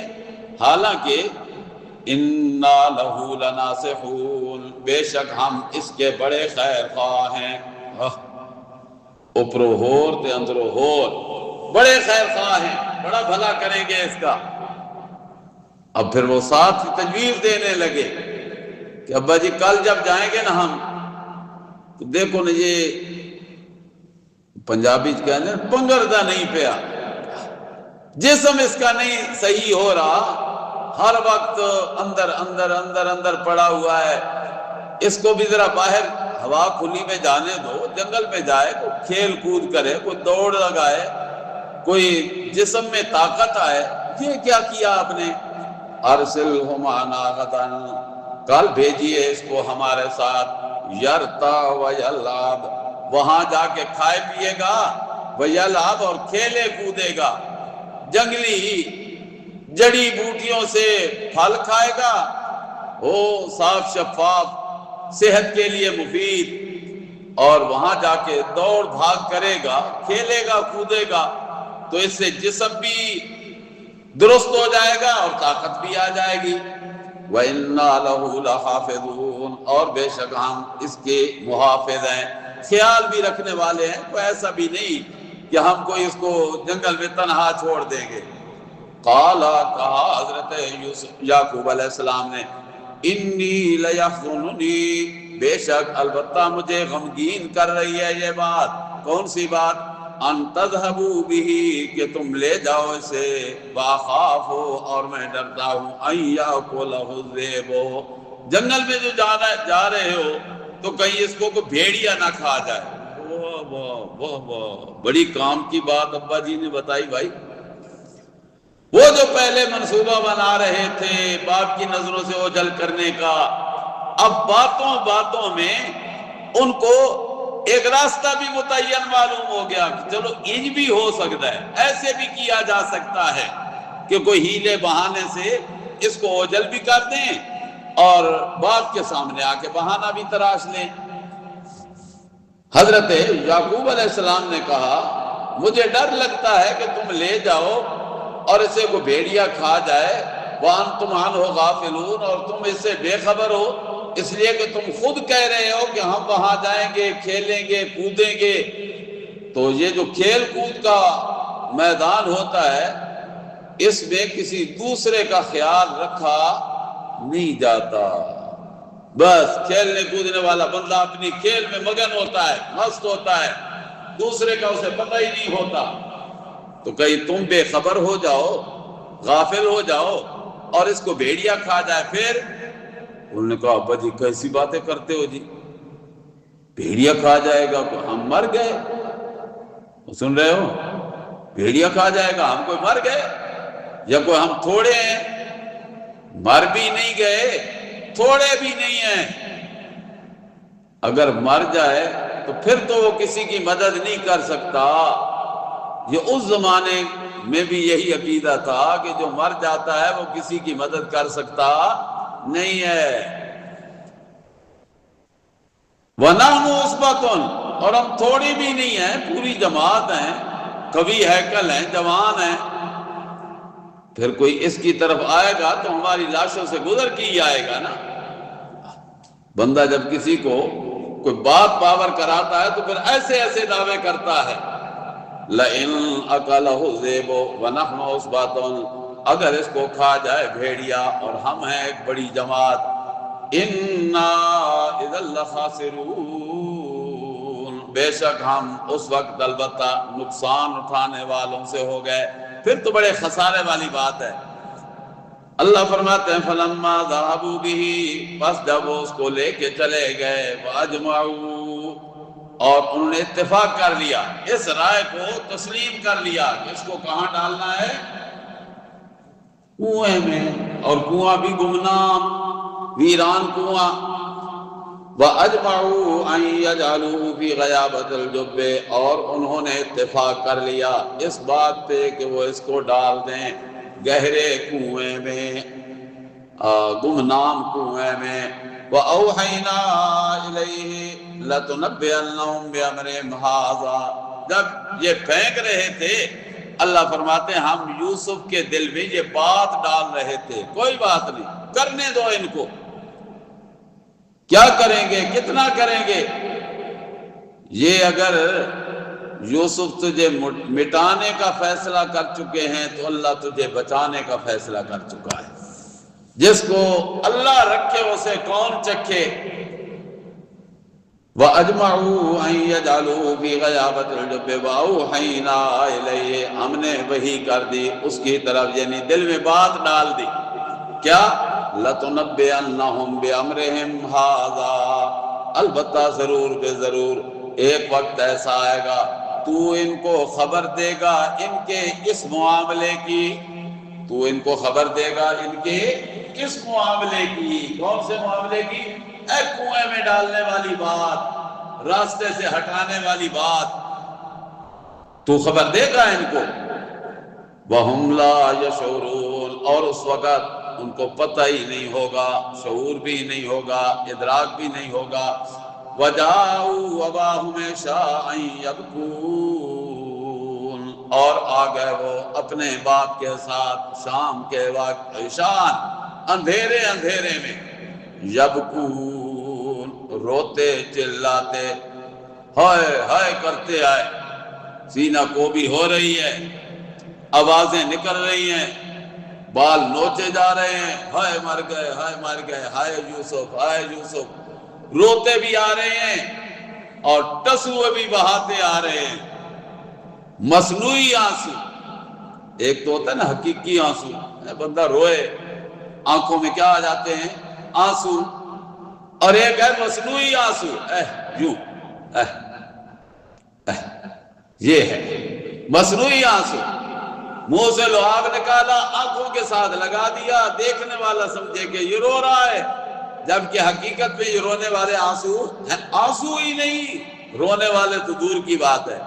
حالانکہ اِنَّا لَهُ لَنَاصِحُونَ، بے شک ہم اس کے بڑے خیر خواہ ہیں۔ اوپرو ہور تے اندرو ہور، بڑے خیر خواہ ہیں، بڑا بھلا کریں گے اس کا۔ اب پھر وہ ساتھ تجویز دینے لگے کہ ابا جی کل جب جائیں گے نا ہم، تو دیکھو نا یہ پنجابی کہنے پنگردہ نہیں پیا، جسم اس کا نہیں صحیح ہو رہا، ہر وقت اندر اندر اندر اندر پڑا ہوا ہے، اس کو بھی ذرا باہر ہوا کھلی میں جانے دو، جنگل میں جائے، کوئی کھیل کود کرے، کوئی دوڑ لگائے، کوئی جسم میں طاقت آئے۔ یہ کیا کیا آپ نے؟ ارسلہ معنا غدا، کل بھیجیے اس کو ہمارے ساتھ، یرتا ویلعب، وہاں جا کے کھائے پیے گا، ویلعب، اور کھیلے کودے گا، جنگلی جڑی بوٹیوں سے پھل کھائے گا، وہ صاف شفاف، صحت کے لیے مفید، اور وہاں جا کے دوڑ بھاگ کرے گا، کھیلے گا کودے گا، تو اس سے جسم بھی درست ہو جائے گا اور طاقت بھی آ جائے گی۔ وَإِنَّا لَهُ لَحَافِظُونَ، اور بے شک ہم اس کے محافظ ہیں، خیال بھی رکھنے والے ہیں، کوئی ایسا بھی نہیں کہ ہم کوئی اس کو جنگل میں تنہا چھوڑ دیں گے۔ قالا، کہا حضرت یعقوب علیہ السلام نے، انی لیحزننی، بے شک البتہ مجھے غمگین کر رہی ہے یہ بات۔ کون سی بات؟ ان تذهبوا به، کہ تم لے جاؤ اسے، واخاف، اور میں ڈرتا ہوں، ان یاکلہ الذئب، جنگل میں جو جا رہے ہو تو کہیں اس کو کوئی بھیڑیا نہ کھا جائے۔ واہ واہ واہ واہ، بڑی کام کی بات ابا جی نے بتائی بھائی۔ وہ جو پہلے منصوبہ بنا رہے تھے باپ کی نظروں سے اوجھل کرنے کا، اب باتوں باتوں میں ان کو ایک راستہ بھی متعین معلوم ہو گیا کہ چلو انج بھی ہو سکتا ہے، ایسے بھی کیا جا سکتا ہے کہ کوئی ہیلے بہانے سے اس کو اوجھل بھی کر دیں اور باپ کے سامنے آ کے بہانہ بھی تراش لیں۔ حضرت یعقوب علیہ السلام نے کہا، مجھے ڈر لگتا ہے کہ تم لے جاؤ اور اسے کو بھیڑیا کھا جائے، وَأَنْتُمْ عَنْهُ غَافِلُونَ، اور تم اس سے بے خبر ہو، اس لیے کہ تم خود کہہ رہے ہو کہ ہم وہاں جائیں گے، کھیلیں گے، کودیں گے۔ تو یہ جو کھیل کود کا میدان ہوتا ہے، اس میں کسی دوسرے کا خیال رکھا نہیں جاتا، بس کھیلنے کودنے والا بندہ اپنی کھیل میں مگن ہوتا ہے، مست ہوتا ہے، دوسرے کا اسے پتہ ہی نہیں ہوتا۔ تو کہیں تم بے خبر ہو جاؤ، غافل ہو جاؤ اور اس کو بھیڑیا کھا جائے، پھر انہوں نے کہا ابا جی کیسی باتیں کرتے ہو جی، بھیڑیا کھا جائے گا، ہم مر گئے، سن رہے ہو، بھیڑیا کھا جائے گا، ہم کوئی مر گئے یا کوئی ہم تھوڑے ہیں؟ مر بھی نہیں گئے، تھوڑے بھی نہیں ہیں۔ اگر مر جائے تو پھر تو وہ کسی کی مدد نہیں کر سکتا۔ یہ اس زمانے میں بھی یہی عقیدہ تھا کہ جو مر جاتا ہے وہ کسی کی مدد کر سکتا نہیں ہے۔ وَنَحْنُ عُصْبَةٌ، اور ہم تھوڑی بھی نہیں ہیں، پوری جماعت ہیں، قوی ہیکل ہیں، جوان ہیں۔ پھر کوئی اس کی طرف آئے گا تو ہماری لاشوں سے گزر کے ہی آئے گا نا۔ بندہ جب کسی کو کوئی بات باور کراتا ہے تو پھر ایسے ایسے دعوے کرتا ہے. لئن اکلہ الذئب ونحن عصبۃ، اگر اس کو کھا جائے بھیڑیا اور ہم ہیں ایک بڑی جماعت، انا اذا لخاسرون، بے شک ہم اس وقت البتہ نقصان اٹھانے والوں سے ہو گئے. پھر تو بڑے خسارے والی بات ہے. اللہ فرماتے ہیں فلما ذهبوا به، پس جب وہ اس کو لے کے چلے گئے، واجمعوا، اور انہوں نے اتفاق کر لیا، اس رائے کو تسلیم کر لیا کہ اس کو کہاں ڈالنا ہے؟ کنویں میں، اور کنواں بھی گمنام ویران کنواں. وَأَجْمَعُوا أَن يَجْعَلُوهُ فِي غَيَابَةِ الْجُبِّ، اور انہوں نے اتفاق کر لیا اس بات پہ کہ وہ اس کو ڈال دیں گہرے کنویں میں، گمنام کنویں میں. وَأَوْحَيْنَا إِلَيْهِ لَتُنَبِّئَنَّهُم بِأَمْرِهِمْ هَٰذَا، جب یہ پھینک رہے تھے اللہ فرماتے ہیں ہم یوسف کے دل میں یہ بات ڈال رہے تھے، کوئی بات نہیں، کرنے دو ان کو، کیا کریں گے، کتنا کریں گے. یہ اگر یوسف تجھے مٹانے کا فیصلہ کر چکے ہیں تو اللہ تجھے بچانے کا فیصلہ کر چکا ہے. جس کو اللہ رکھے اسے کون چکھے. وَأَجْمَعُوا أَن يَجْعَلُوهُ فِي غَيَابَةِ الْجُبِّ وَأَوْحَيْنَا إِلَيْهِ، ہم نے وحی کر دی اس کی طرف، یعنی دل میں بات ڈال دی. کیا؟ لَتُنَبِّئَنَّهُم بِأَمْرِهِمْ هَٰذَا، البتہ ضرور بے ضرور ایک وقت ایسا آئے گا تو ان کو خبر دے گا ان کے اس معاملے کی، تو ان کو خبر دے گا ان کے کس معاملے کی. کون سے معاملے کی؟ ایک کنویں میں ڈالنے والی بات، راستے سے ہٹانے والی بات، تو خبر دے گا ان کو. وَهُمْ لَا يَشْعُرُونَ، اور اس وقت ان کو پتہ ہی نہیں ہوگا، شعور بھی نہیں ہوگا، ادراک بھی نہیں ہوگا. وَجَاءُوا أَبَاهُمْ عِشَاءً يَبْكُونَ، اور آ گئے وہ اپنے باپ کے ساتھ شام کے وقت عشاءً، اندھیرے اندھیرے میں، یبکون، روتے چلاتے، ہائے ہائے کرتے آئے. سینہ کو بھی ہو رہی ہے، آوازیں نکل رہی ہیں، بال نوچے جا رہے ہیں، ہائے مر گئے، ہائے مر گئے، ہائے یوسف، ہائے یوسف. روتے بھی آ رہے ہیں اور ٹسوے بھی بہاتے آ رہے ہیں. مصنوعی آنسو، ایک تو ہوتا ہے نا حقیقی آنسو، بندہ روئے آنکھوں میں کیا آ جاتے ہیں؟ آنسو. اور ایک ہے مصنوعی آنسو، یوں یہ ہے مصنوعی آنسو. منہ سے لعاب نکالا، آنکھوں کے ساتھ لگا دیا، دیکھنے والا سمجھے کہ یہ رو رہا ہے، جبکہ حقیقت میں یہ رونے والے آنسو ہیں، آنسو ہی نہیں، رونے والے تو دور کی بات ہے.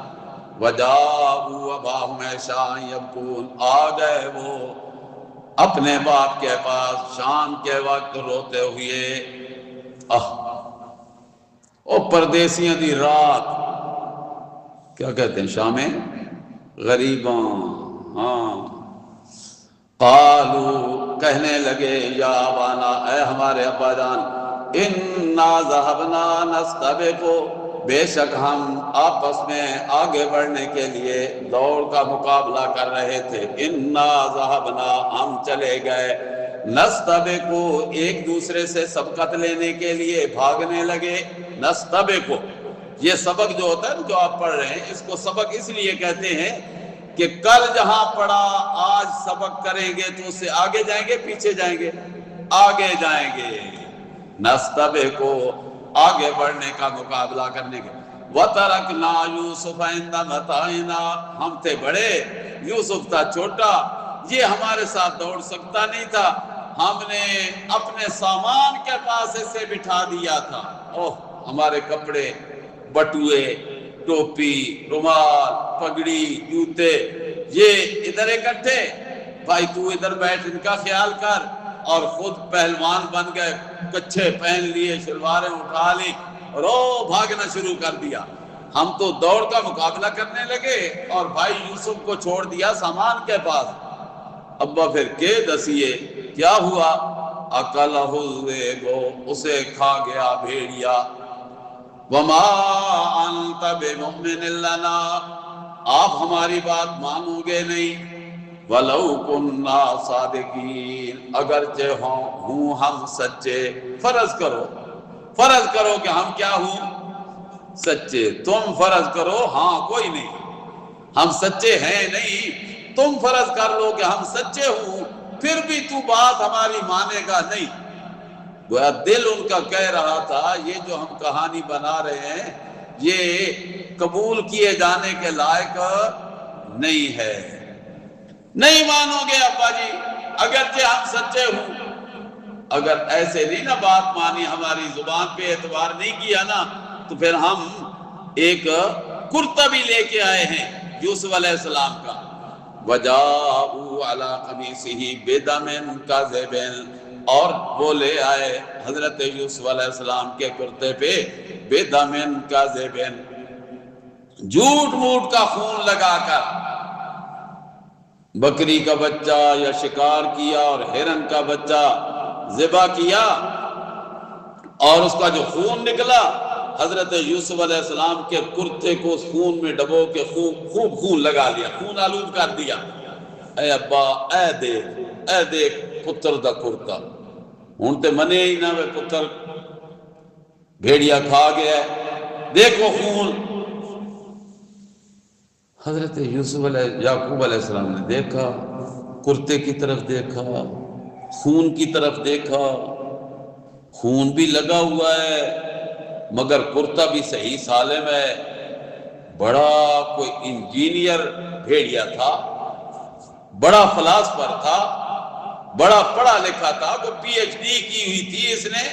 وَجَاءُوا أَبَاهُمْ عِشَاءً يَبْكُونَ، آ گئے وہ اپنے باپ کے پاس شام کے وقت روتے ہوئے. او پردیسیاں دی رات، کیا کہتے ہیں شام غریباں. ہاں، قالوا، کہنے لگے، یا ابانا، اے ہمارے ابا جان، انا ذهبنا نستبق، بے شک ہم آپس میں آگے بڑھنے کے لیے دوڑ کا مقابلہ کر رہے تھے. انا ذهبنا، ہم چلے گئے، نستبق، ایک دوسرے سے سبقت لینے کے لیے بھاگنے لگے. نستبق، یہ سبق جو ہوتا ہے جو آپ پڑھ رہے ہیں، اس کو سبق اس لیے کہتے ہیں کہ کل جہاں پڑھا آج سبق کریں گے تو اس سے آگے جائیں گے پیچھے جائیں گے؟ آگے جائیں گے. نستبق، آگے بڑھنے کا مقابلہ کرنے کے. وَتَرَكْنَا يُوسُفَ عِندَ مَتَاعِنَا، ہم تھے بڑے، یوسف تھا چھوٹا، یہ ہمارے ساتھ دوڑ سکتا نہیں تھا، ہم نے اپنے سامان کے پاس اسے بٹھا دیا تھا. اوہ، ہمارے کپڑے، بٹوئے، ٹوپی، رومال، پگڑی، جوتے، یہ ادھر اکٹھے، بھائی تو ادھر بیٹھ، ان کا خیال کر. اور خود پہلوان بن گئے، کچھے پہن لیے، شلواریں اٹھا لی اور بھاگنا شروع کر دیا. ہم تو دوڑ کا مقابلہ کرنے لگے اور بھائی یوسف کو چھوڑ دیا سامان کے پاس. ابا پھر کے دسیے کیا ہوا؟ اکلہ الذئب، اسے کھا گیا بھیڑیا. وما انت بمؤمن لنا، آپ ہماری بات مانو گے نہیں، ولو کننا صادقین، اگرچہ ہوں ہم سچے۔ فرض کرو کہ ہم کیا ہوں؟ سچے۔ تم فرض کرو ہاں کوئی نہیں، ہم سچے ہیں نہیں، تم فرض کر لو کہ ہم سچے ہوں، پھر بھی تو بات ہماری مانے گا نہیں۔ گویا دل ان کا کہہ رہا تھا یہ جو ہم کہانی بنا رہے ہیں یہ قبول کیے جانے کے لائق نہیں ہے، نہیں مانو گے ابا جی اگرچہ ہم سچے ہوں۔ اگر ایسے نہیں نا بات مانی، ہماری زبان پہ اعتبار نہیں کیا نا، تو پھر ہم ایک کرتا بھی لے کے آئے ہیں یوسف علیہ السلام کا، وَجَاءُوا عَلَىٰ قَمِيصِهِ بِدَمٍ كَذِبٍ، اور وہ لے آئے حضرت یوسف علیہ السلام کے کرتے پہ بِدَمٍ كَذِبٍ، جھوٹ موٹ کا خون لگا کر، بکری کا بچہ یا شکار کیا اور ہرن کا بچہ ذبح کیا، اور اس کا جو خون نکلا حضرت یوسف علیہ السلام کے کرتے کو اس خون میں ڈبو کے خوب خون لگا لیا، خون آلود کر دیا۔ اے ابا اے دیکھ پتر دا کرتا، ہوں تے منے ہی نہ وے پتر بھیڑیا کھا گیا ہے، دیکھو خون۔ حضرت یعقوب علیہ السلام نے دیکھا، کرتے کی طرف دیکھا، خون کی طرف دیکھا، خون بھی لگا ہوا ہے مگر کرتا بھی صحیح سالم ہے۔ بڑا کوئی انجینئر بھیڑیا تھا، بڑا فلاسفر تھا، بڑا پڑھا لکھا تھا، کوئی پی ایچ ڈی کی ہوئی تھی اس نے،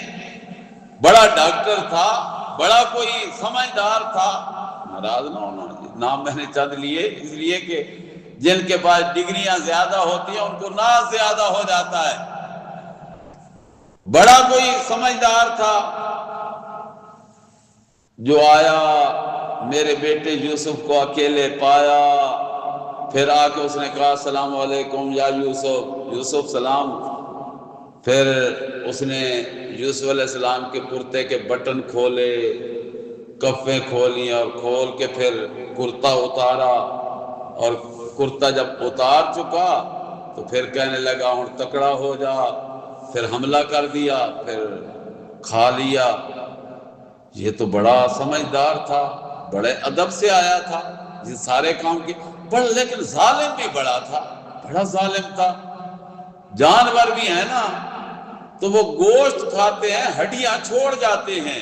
بڑا ڈاکٹر تھا، بڑا کوئی سمجھدار تھا۔ ناراض نہ ہونا، نام میں نے چند لیے اس لیے کہ جن کے پاس ڈگریاں زیادہ ہوتی ہیں ان کو ناز زیادہ ہو جاتا ہے۔ بڑا کوئی سمجھدار تھا جو آیا، میرے بیٹے یوسف کو اکیلے پایا، پھر آ کے اس نے کہا السلام علیکم یا یوسف سلام۔ پھر اس نے یوسف علیہ السلام کے کرتے کے بٹن کھولے، کفیں کھولی، اور کھول کے پھر کرتا اتارا، اور کرتا جب اتار چکا تو پھر کہنے لگا ہوں تکڑا ہو جا، پھر حملہ کر دیا، پھر کھا لیا۔ یہ تو بڑا سمجھدار تھا، بڑے ادب سے آیا تھا، یہ سارے کام کی، لیکن ظالم بھی بڑا تھا، بڑا ظالم تھا۔ جانور بھی ہیں نا تو وہ گوشت کھاتے ہیں، ہڈیاں چھوڑ جاتے ہیں،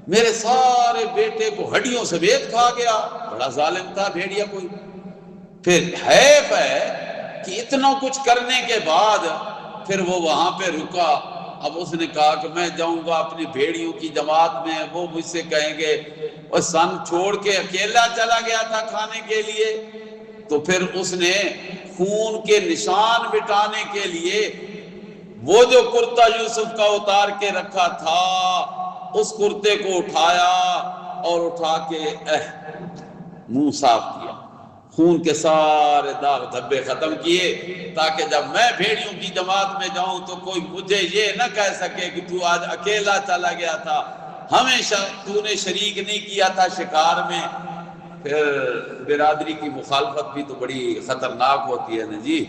میرے سارے بیٹے کو ہڈیوں سمیت کھا گیا، بڑا ظالم تھا بھیڑیا کوئی۔ پھر حیف ہے کہ اتنا کچھ کرنے کے بعد پھر وہ وہاں پہ رکا۔ اب اس نے کہا کہ میں جاؤں گا اپنی بھیڑیوں کی جماعت میں، وہ مجھ سے کہیں گے اور سن چھوڑ کے اکیلا چلا گیا تھا کھانے کے لیے، تو پھر اس نے خون کے نشان مٹانے کے لیے وہ جو کرتا یوسف کا اتار کے رکھا تھا اس کرتے کو اٹھایا اور اٹھا کے منہ صاف کیا، خون کے سارے داغ دھبے ختم کیے، تاکہ جب میں بھیڑیوں کی جماعت میں جاؤں تو کوئی مجھے یہ نہ کہہ سکے کہ تو آج اکیلا چلا گیا تھا، ہمیشہ تو نے شریک نہیں کیا تھا شکار میں۔ پھر برادری کی مخالفت بھی تو بڑی خطرناک ہوتی ہے نا جی۔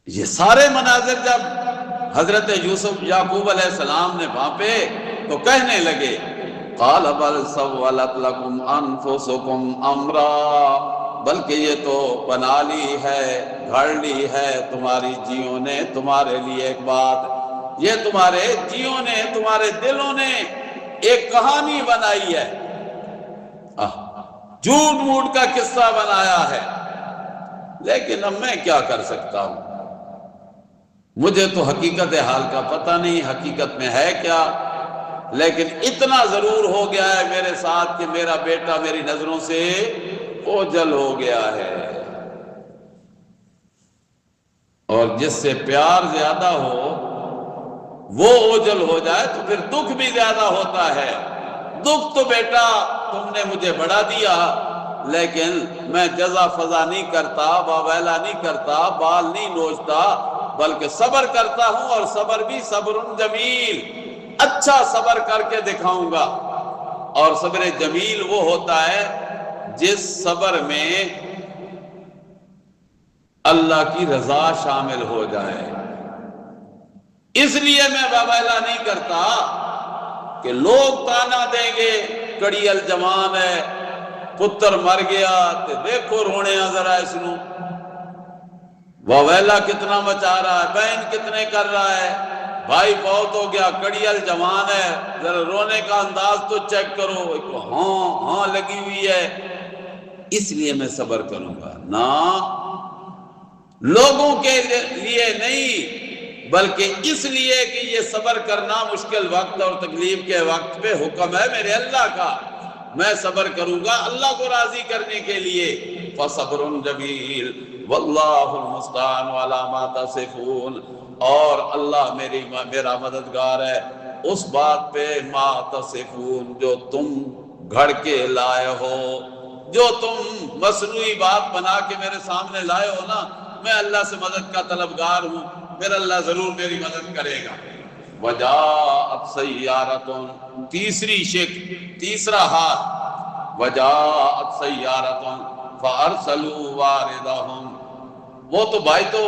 یہ سارے مناظر جب حضرت یوسف یعقوب علیہ السلام نے بھانپے تو کہنے لگے قال بل سولت لکم انفسکم امرا، بلکہ یہ تو بنا لی ہے، گھڑ لی ہے تمہاری جیوں نے تمہارے لیے ایک بات، یہ تمہارے جیوں نے، تمہارے دلوں نے ایک کہانی بنائی ہے، جھوٹ موٹ کا قصہ بنایا ہے، لیکن اب میں کیا کر سکتا ہوں، مجھے تو حقیقت حال کا پتہ نہیں حقیقت میں ہے کیا، لیکن اتنا ضرور ہو گیا ہے میرے ساتھ کہ میرا بیٹا میری نظروں سے اوجھل ہو گیا ہے، اور جس سے پیار زیادہ ہو وہ اوجھل ہو جائے تو پھر دکھ بھی زیادہ ہوتا ہے۔ دکھ تو بیٹا تم نے مجھے بڑا دیا، لیکن میں جزا فضا نہیں کرتا، واویلا نہیں کرتا، بال نہیں نوچتا، بلکہ صبر کرتا ہوں، اور صبر بھی صبر جمیل، اچھا صبر کر کے دکھاؤں گا۔ اور صبر جمیل وہ ہوتا ہے جس صبر میں اللہ کی رضا شامل ہو جائے۔ اس لیے میں واویلا نہیں کرتا کہ لوگ تانا دیں گے کڑی الجوان ہے، پتر مر گیا تے دیکھو رونے ذرا اس نو، واویلا کتنا مچا رہا ہے، بہن کتنے کر رہا ہے، بھائی بہت ہو گیا، کڑی الجوان ہے، ذرا رونے کا انداز تو چیک کرو، ہاں ہاں لگی ہوئی ہے۔ اس لیے میں صبر کروں گا، نہ لوگوں کے لیے نہیں، بلکہ اس لیے کہ یہ صبر کرنا مشکل وقت اور تکلیف کے وقت پہ حکم ہے میرے اللہ کا، میں صبر کروں گا اللہ کو راضی کرنے کے لیے۔ فَصَبْرٌ جَمِيلٌ وَاللَّهُ الْمُسْتَعَانُ عَلَىٰ مَا تَصِفُونَ، اور اللہ میرا مددگار ہے اس بات پہ ما تصفون جو تم گھڑ کے لائے ہو، جو تم مصنوعی بات بنا کے میرے سامنے لائے ہو نا، میں اللہ سے مدد کا طلبگار ہوں، میرا اللہ ضرور میری مدد کرے گا۔ وَجَاءَتْ سَيَّارَةٌ، تیسری شک، تیسرا ہاتھ، وَجَاءَتْ سَيَّارَةٌ فَأَرْسَلُوا وَارِدَهُمْ، وہ تو بھائی تو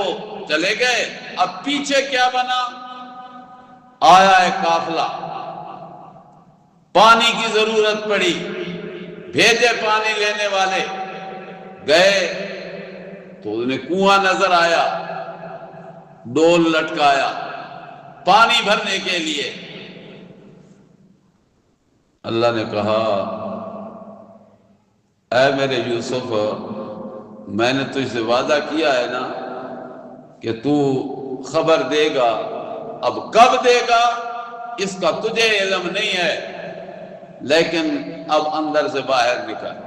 چلے گئے، اب پیچھے کیا بنا؟ آیا ہے قافلہ، پانی کی ضرورت پڑی، بھیجے پانی لینے والے، گئے تو انہیں کنواں نظر آیا، ڈول لٹکایا پانی بھرنے کے لیے۔ اللہ نے کہا اے میرے یوسف، میں نے تجھ سے وعدہ کیا ہے نا کہ تو خبر دے گا، اب کب دے گا اس کا تجھے علم نہیں ہے، لیکن اب اندر سے باہر نکل۔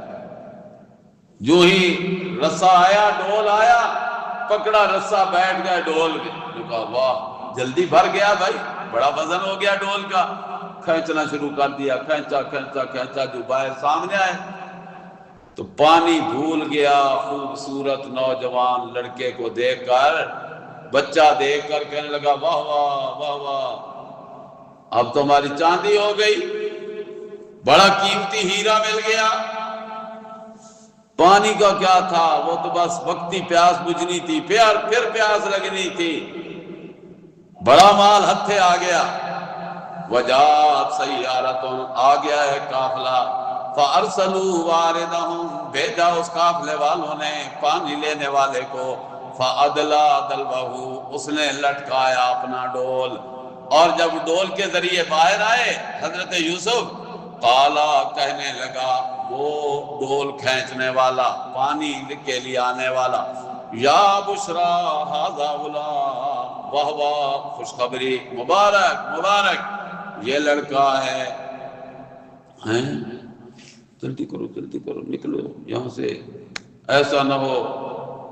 جو ہی رسا آیا، ڈول آیا، پکڑا رسا، بیٹھ گیا ڈول میں، کہا واہ جلدی بھر گیا بھائی، بڑا وزن ہو گیا ڈول کا، کھینچنا شروع کر دیا، کھینچا کھینچا کھینچا، جو باہر سامنے آئے تو پانی بھول گیا۔ خوبصورت نوجوان لڑکے کو دیکھ کر، بچہ دیکھ کر کہنے لگا واہ واہ واہ واہ، اب تو ہماری چاندی ہو گئی، بڑا قیمتی ہیرا مل گیا۔ پانی کا کیا تھا، وہ تو بس وقتی پیاس بجھنی تھی، پھر پیاس لگنی تھی، بڑا مال ہتھے آ گیا۔ وجاءت سیارۃ، آ گیا ہے قافلہ، فارسلوا واردہم، بھیجا اس قافلے والوں نے پانی لینے والے کو، فادلا دلوہ، اس نے لٹکایا اپنا ڈول، اور جب ڈول کے ذریعے باہر آئے حضرت یوسف، قالا، کہنے لگا وہ ڈول کھینچنے والا، پانی کے لیے آنے والا، یا بشرا ھذا غلام، واہ واہ خوشخبری، مبارک مبارک یہ لڑکا ہے۔ جلدی کرو نکلو یہاں سے، ایسا نہ ہو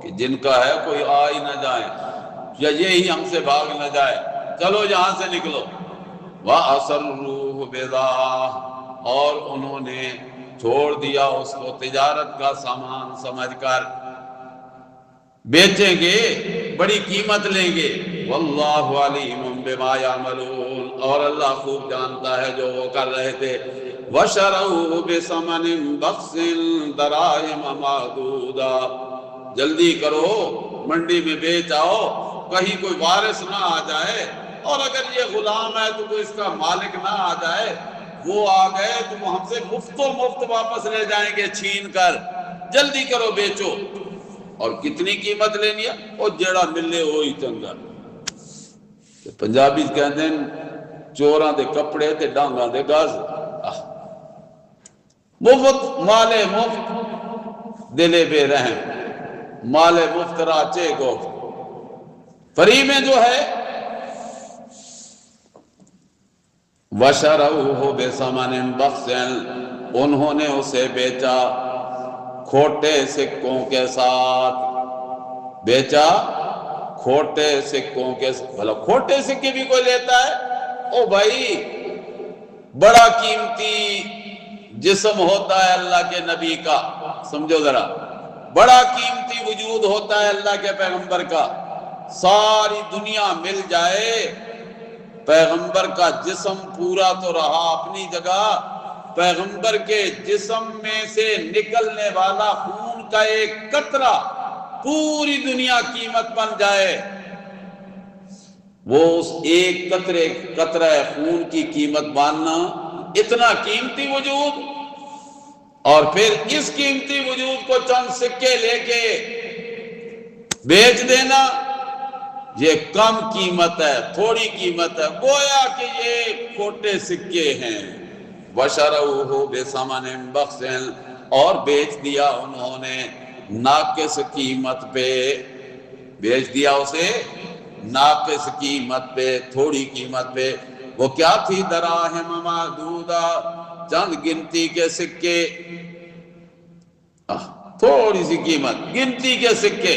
کہ جن کا ہے کوئی آ ہی نہ جائے، یا یہی ہم سے بھاگ نہ جائے، چلو یہاں سے نکلو۔ وَأَسَرُّوهُ بِضَاعَةً، اور انہوں نے چھوڑ دیا اس کو تجارت کا سامان سمجھ کر، بیچیں گے، بڑی قیمت لیں گے۔ واللہ علیم بما یعملون، اور اللہ خوب جانتا ہے جو وہ کر رہے تھے۔ وَشَرَوْهُ بِثَمَنٍ بَخْسٍ دَرَاهِمَ مَعْدُودَةٍ، جلدی کرو منڈی میں بیچ آؤ، کہیں کوئی وارث نہ آ جائے، اور اگر یہ غلام ہے تو کوئی اس کا مالک نہ آ جائے، وہ آ گئے تو وہ ہم سے مفت و مفت واپس لے جائیں گے چھین کر، جلدی کرو بیچو۔ اور کتنی قیمت لینی ہے؟ وہ جڑا ملے وہی چنگا۔ پنجابی کہتے ہیں چوراں دے کپڑے تے ڈانگاں دے گز، مفت مال مفت دلے بے رحم، مال مفت راچے گفت، فری میں جو ہے وَشَرَوْهُ بِثَمَنٍ بَخْسٍ، انہوں نے اسے بیچا کھوٹے سکوں کے ساتھ، بیچا کھوٹے سکوں کے ساتھ۔ بھلا کھوٹے سکے بھی کوئی لیتا ہے؟ او بھائی بڑا قیمتی جسم ہوتا ہے اللہ کے نبی کا، سمجھو ذرا، بڑا قیمتی وجود ہوتا ہے اللہ کے پیغمبر کا، ساری دنیا مل جائے پیغمبر کا جسم پورا تو رہا اپنی جگہ، پیغمبر کے جسم میں سے نکلنے والا خون کا ایک قطرہ پوری دنیا قیمت بن جائے، وہ اس ایک قطرہ خون کی قیمت ماننا، اتنا قیمتی وجود، اور پھر اس قیمتی وجود کو چند سکے لے کے بیچ دینا، یہ کم قیمت ہے، تھوڑی قیمت ہے، گویا کہ یہ کھوٹے سکے ہیں۔ وَشَرَوْهُ بِثَمَنٍ بَخْسٍ، اور بیچ دیا انہوں نے ناقص قیمت پہ، بیچ دیا اسے ناقص قیمت پہ، تھوڑی قیمت پہ۔ وہ کیا تھی؟ دراہم معدودہ، چند گنتی کے سکے، تھوڑی سی قیمت، گنتی کے سکے۔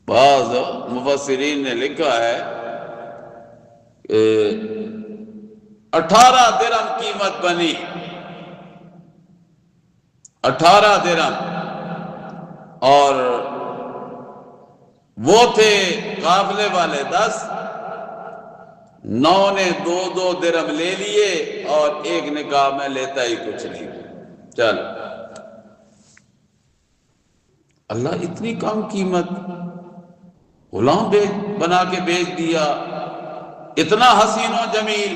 بعض مفسرین نے لکھا ہے 18 درہم قیمت بنی، 18 درہم، اور وہ تھے قافلے والے 10، 9 نے 2 درہم لے لیے، اور ایک نے کہا میں لیتا ہی کچھ نہیں، چل۔ اللہ اتنی کم قیمت، غلام بنا کے بیچ دیا، اتنا حسین و جمیل۔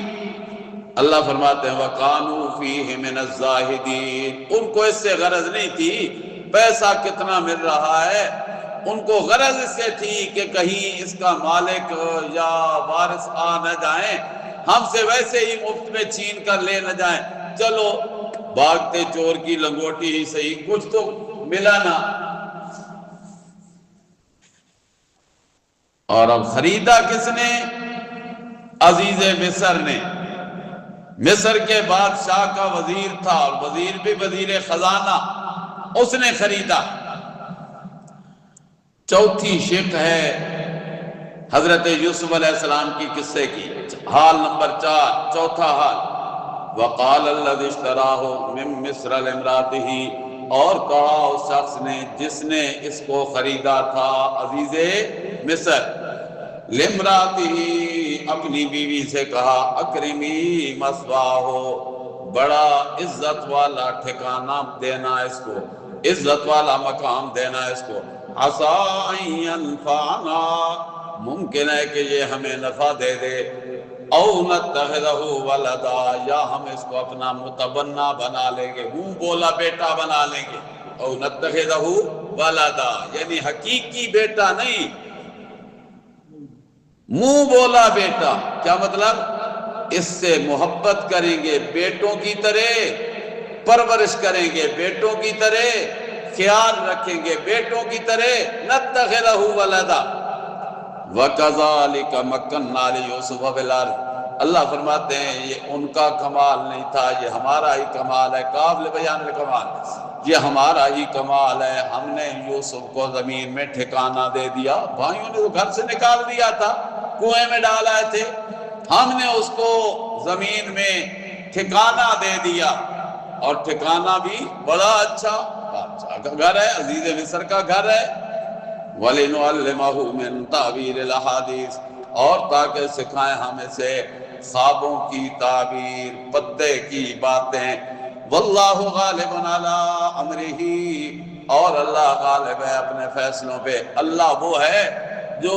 اللہ فرماتے ہیں وَقَانُوا فِيهِ مِنَ الزَّاهِدِينَ، ان کو اس سے غرض نہیں تھی پیسہ کتنا مل رہا ہے، ان کو غرض اس سے تھی کہ کہیں اس کا مالک یا وارث آ نہ جائیں، ہم سے ویسے ہی مفت میں چھین کر لے نہ جائیں، چلو بھاگتے چور کی لنگوٹی ہی صحیح، کچھ تو ملا نا۔ اور اب خریدا کس نے؟ عزیز مصر نے۔ مصر کے بادشاہ کا وزیر تھا، اور وزیر بھی وزیر خزانہ، اس نے خریدا۔ چوتھی شق ہے حضرت یوسف علیہ السلام کی قصے کی، حال نمبر 4، چوتھا حال۔ وَقَالَ الَّذِي اشْتَرَاهُ مِن مِّصْرَ لِامْرَأَتِهِ، اور کہا اس شخص نے جس نے اس کو خریدا تھا عزیز مصر، لِامْرَأَتِهِ، اپنی بیوی سے کہا، اکرمی مثواہ، بڑا عزت والا ٹھکانہ دینا اس کو، عزت والا مقام دینا اس کو، عَسَىٰ أَن يَنفَعَنَا، ممکن ہے کہ یہ ہمیں نفع دے دے، او نتخذہ ولدا، یا ہم اس کو اپنا متبنہ بنا لیں گے، منہ بولا بیٹا بنا لیں گے، او نتخذہ ولدا، یعنی حقیقی بیٹا نہیں، منہ بولا بیٹا۔ کیا مطلب؟ اس سے محبت کریں گے بیٹوں کی طرح، پرورش کریں گے بیٹوں کی طرح، خیال رکھیں گے بیٹوں کی طرح، نتخذہ ولدا۔ وَكَذَلِكَ مَكَّنَّا لِيُوسُفَ فِي الْأَرْضِ، اللہ فرماتے ہیں یہ ان کا کمال نہیں تھا، یہ ہمارا ہی کمال ہے، قابل بیان الکمال، یہ ہمارا ہی کمال ہے، ہم نے یوسف کو زمین میں ٹھکانہ دے دیا، بھائیوں نے تو گھر سے نکال دیا تھا، کنویں میں ڈالائے تھے، ہم نے اس کو زمین میں ٹھکانہ دے دیا، اور ٹھکانہ بھی بڑا اچھا، بادشاہ کا گھر ہے، عزیز مصر کا گھر ہے، وَلِنُعَلِّمَهُ مِن تَعْوِيلِ الْأَحَادِيثِ، اور تاکہ سکھائیں ہم اسے خوابوں کی تعبیر، پتے کی باتیں، وَاللَّهُ غَالِبٌ عَلَىٰ أَمْرِهِ، اور اللہ غالب ہے اپنے فیصلوں پہ، اللہ وہ ہے جو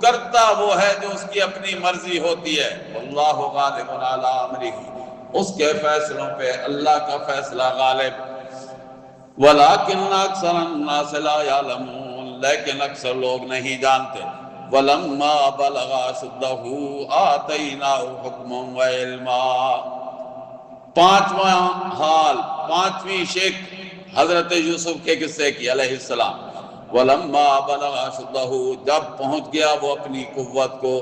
کرتا، وہ ہے جو اس کی اپنی مرضی ہوتی ہے، وَاللَّهُ غَالِبٌ عَلَىٰ أَمْرِهِ، اس کے فیصلوں پہ اللہ کا فیصلہ غالب۔ وَلَٰكِنَّ أَكْثَرَ النَّاسِ لَا يَعْلَمُونَ، لیکن اکثر لوگ نہیں جانتے۔ وَلَمَّا بَلَغَ أَشُدَّهُ آتَيْنَاهُ حُكْمًا وَعِلْمًا، پانچواں حال، پانچویں شق حضرت یوسف کے قصے کی علیہ السلام۔ وَلَمَّا بَلَغَ أَشُدَّهُ، جب پہنچ گیا وہ اپنی قوت کو،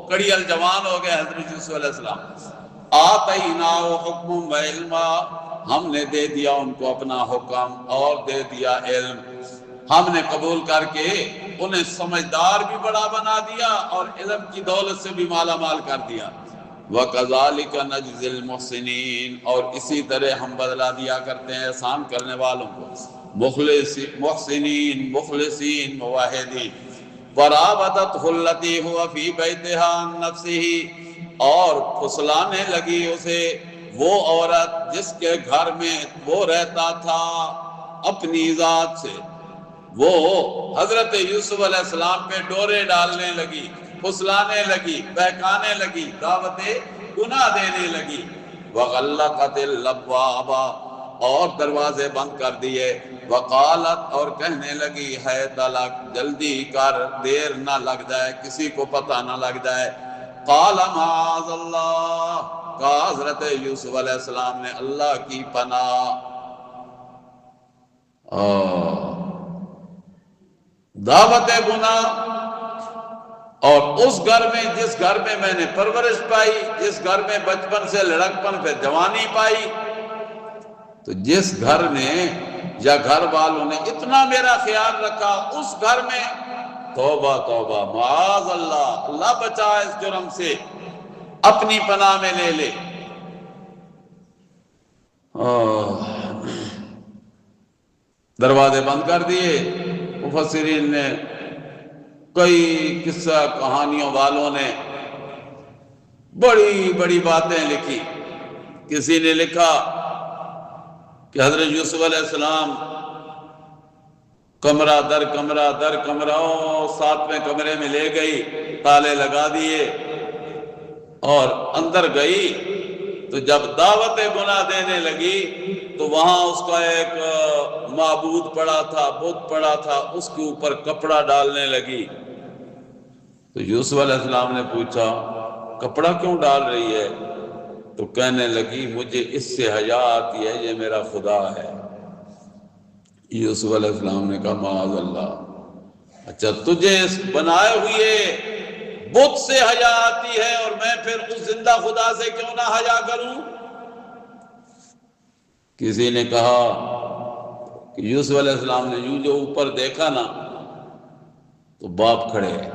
کڑیل جوان ہو گئے حضرت یوسف علیہ السلام، آتَيْنَاهُ حُكْمًا وَعِلْمًا، ہم نے دے دیا ان کو اپنا حکم اور دے دیا علم، ہم نے قبول کر کے انہیں سمجھدار بھی بڑا بنا دیا اور علم کی دولت سے بھی مالا مال کر دیا۔ وَكَذَلِكَ نَجْزِي الْمُحْسِنِينَ، اور اسی طرح ہم بدلہ دیا کرتے ہیں احسان کرنے والوں کو، محسنین، مخلصین، موحدین۔ وراودته التي هو في بيتها عن نفسه، اور پھسلانے لگی اسے وہ عورت جس کے گھر میں وہ رہتا تھا اپنی ذات سے۔ وہ حضرت یوسف علیہ السلام پہ ڈورے ڈالنے لگی، پھسلانے لگی، بہکانے لگی، دعوت گناہ دینے لگی۔ وغلقت الابواب، اور دروازے بند کر دیے۔ وقالت، اور کہنے لگی، ہے طلاق، جلدی کر، دیر نہ لگ جائے، کسی کو پتہ نہ لگ جائے۔ قال معاذ اللہ، کہا حضرت یوسف علیہ السلام نے اللہ کی پناہ۔ دعوت گناہ، اور اس گھر میں جس گھر میں میں نے پرورش پائی، جس گھر میں بچپن سے لڑکپن پہ جوانی پائی، تو جس گھر نے یا گھر والوں نے اتنا میرا خیال رکھا، اس گھر میں توبہ توبہ، معاذ اللہ، اللہ بچا اس جرم سے، اپنی پناہ میں لے لے۔ دروازے بند کر دیے۔ مفسرین نے، کئی قصہ کہانیوں والوں نے بڑی بڑی باتیں لکھی۔ کسی نے لکھا کہ حضرت یوسف علیہ السلام کمرہ در کمرہ در کمرہ، ساتویں کمرے میں لے گئی، تالے لگا دیے، اور اندر گئی تو جب دعوت گناہ دینے لگی تو وہاں اس کا ایک معبود پڑا تھا، بت پڑا تھا، اس کے اوپر کپڑا ڈالنے لگی۔ تو یوسف علیہ السلام نے پوچھا، کپڑا کیوں ڈال رہی ہے؟ تو کہنے لگی، مجھے اس سے حیا آتی ہے، یہ میرا خدا ہے۔ یوسف علیہ السلام نے کہا، معاذ اللہ، اچھا تجھے اس بنائے ہوئے بت سے حیا آتی ہے، اور میں پھر اس زندہ خدا سے کیوں نہ حیا کروں؟ کسی نے کہا کہ یوسف علیہ السلام نے یوں جو اوپر دیکھا نا تو باپ کھڑے ہیں،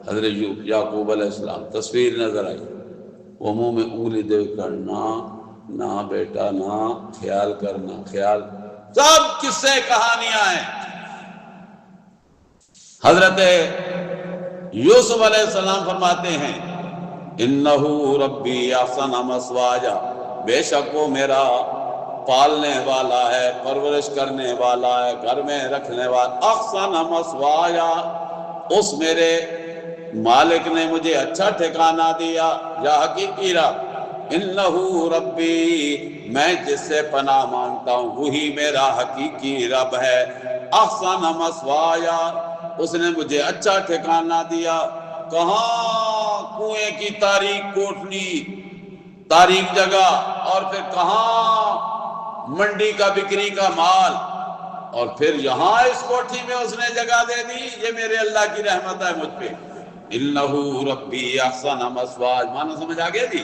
حضرت یعقوب علیہ السلام، تصویر نظر آئی، وہ منہ میں انگلی دے کر، نہ بیٹا نہ، خیال کرنا، خیال، سب قصے کہانیاں ہیں۔ حضرت یوسف علیہ السلام فرماتے ہیں، انہو ربی احسن مثوایا، بے شک وہ میرا پالنے والا ہے، پرورش کرنے والا ہے، گھر میں رکھنے والا، احسن مثوایا، اس میرے مالک نے مجھے اچھا ٹھکانہ دیا، یا حقیقی رب، انہو ربی، میں جس سے پناہ مانگتا ہوں وہی میرا حقیقی رب ہے، احسن مثوایا، اس نے مجھے اچھا ٹھکانہ دیا۔ کہاں کنویں کی تاریک کوٹھنی، تاریک جگہ، اور پھر کہاں منڈی کا بکری کا مال، اور پھر یہاں اس کوٹھی میں اس نے جگہ دے دی۔ یہ میرے اللہ کی رحمت ہے مجھ پہ۔ انہو ربی احسن مثوایا، معنی سمجھ آگیا جی؟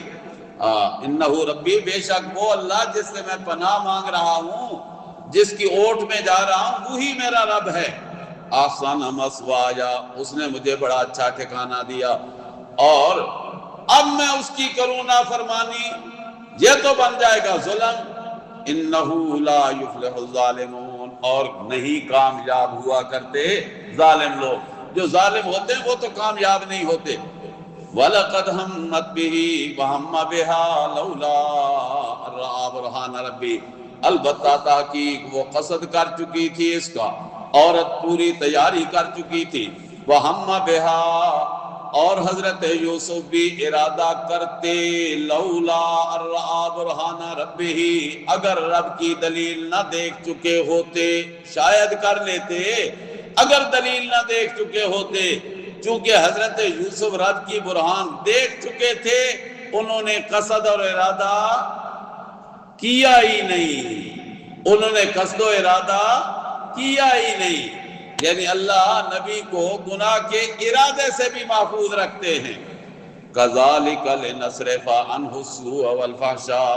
انہو ربی، بے شک وہ اللہ جس سے میں پناہ مانگ رہا ہوں، جس کی اوٹ میں جا رہا ہوں، وہی میرا رب ہے۔ احسن مثوایا، اس نے مجھے بڑا اچھا ٹھکانہ دیا، اور اب میں اس کی کروں نافرمانی، یہ تو بن جائے گا ظلم۔ انہو لا یفلح الظالمون، اور نہیں کامیاب ہوا کرتے ظالم لوگ، جو ظالم ہوتے ہیں وہ تو کامیاب نہیں ہوتے۔ وَلَقَدْ هَمَّتْ بِهِ وَهَمَّ بِهَا لَوْلَا أَن رَأَىٰ بُرْهَانَ رَبِّهِ، البتہ تحقیق وہ قصد کر چکی تھی اس کا، عورت پوری تیاری کر چکی تھی، وَهَمَّ بِهَا، اور حضرت یوسف بھی ارادہ کرتے، لولا أن رأى برہان ربہ، اگر رب کی دلیل نہ دیکھ چکے ہوتے، شاید کر لیتے اگر دلیل نہ دیکھ چکے ہوتے۔ چونکہ حضرت یوسف رب کی برہان دیکھ چکے تھے، انہوں نے قصد اور ارادہ کیا ہی نہیں، انہوں نے قصد و ارادہ کیا ہی نہیں۔ یعنی اللہ نبی کو گناہ کے ارادے سے بھی محفوظ رکھتے ہیں۔ کذالک لنصرف عنہ السوء والفحشاء،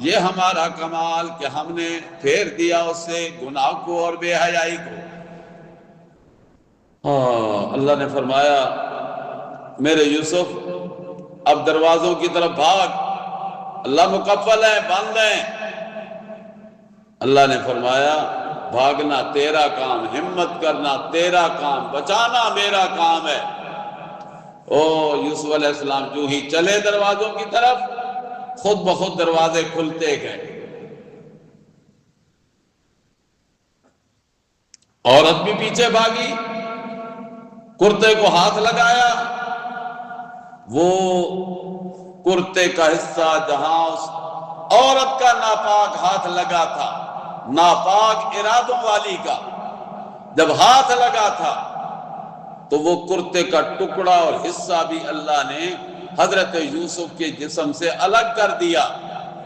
یہ ہمارا کمال کہ ہم نے پھیر دیا اس سے گناہ کو اور بے حیائی کو۔ اللہ نے فرمایا، میرے یوسف اب دروازوں کی طرف بھاگ، اللہ مکفل ہے، بند ہیں۔ اللہ نے فرمایا بھاگنا تیرا کام، ہمت کرنا تیرا کام، بچانا میرا کام ہے۔ او یوسف علیہ السلام جو ہی چلے دروازوں کی طرف، خود بخود دروازے کھلتے گئے۔ عورت بھی پیچھے بھاگی، کرتے کو ہاتھ لگایا، وہ کرتے کا حصہ جہاں اس عورت کا ناپاک ہاتھ لگا تھا، ناپاک ارادوں والی کا جب ہاتھ لگا تھا، تو وہ کرتے کا ٹکڑا اور حصہ بھی اللہ نے حضرت یوسف کے جسم سے الگ کر دیا،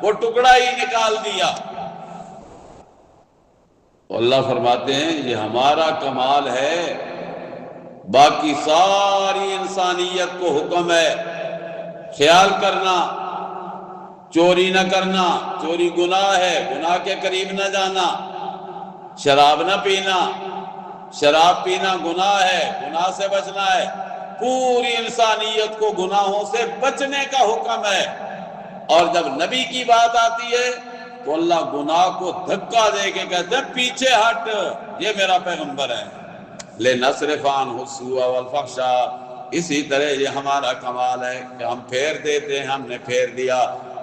وہ ٹکڑا ہی نکال دیا۔ اللہ فرماتے ہیں یہ ہمارا کمال ہے، باقی ساری انسانیت کو حکم ہے خیال کرنا، چوری نہ کرنا، چوری گناہ ہے، گناہ کے قریب نہ جانا، شراب نہ پینا، شراب پینا گناہ ہے، گناہ سے بچنا ہے، پوری انسانیت کو گناہوں سے بچنے کا حکم ہے۔ اور جب نبی کی بات آتی ہے تو اللہ گناہ کو دھکا دے کے کہتے ہیں پیچھے ہٹ، یہ میرا پیغمبر ہے، لِنَصْرِفَ عَنْهُ السُّوءَ وَالْفَحْشَاءَ۔ اسی طرح یہ ہمارا کمال ہے کہ ہم پھیر دیتے ہیں، ہم نے پھیر دیا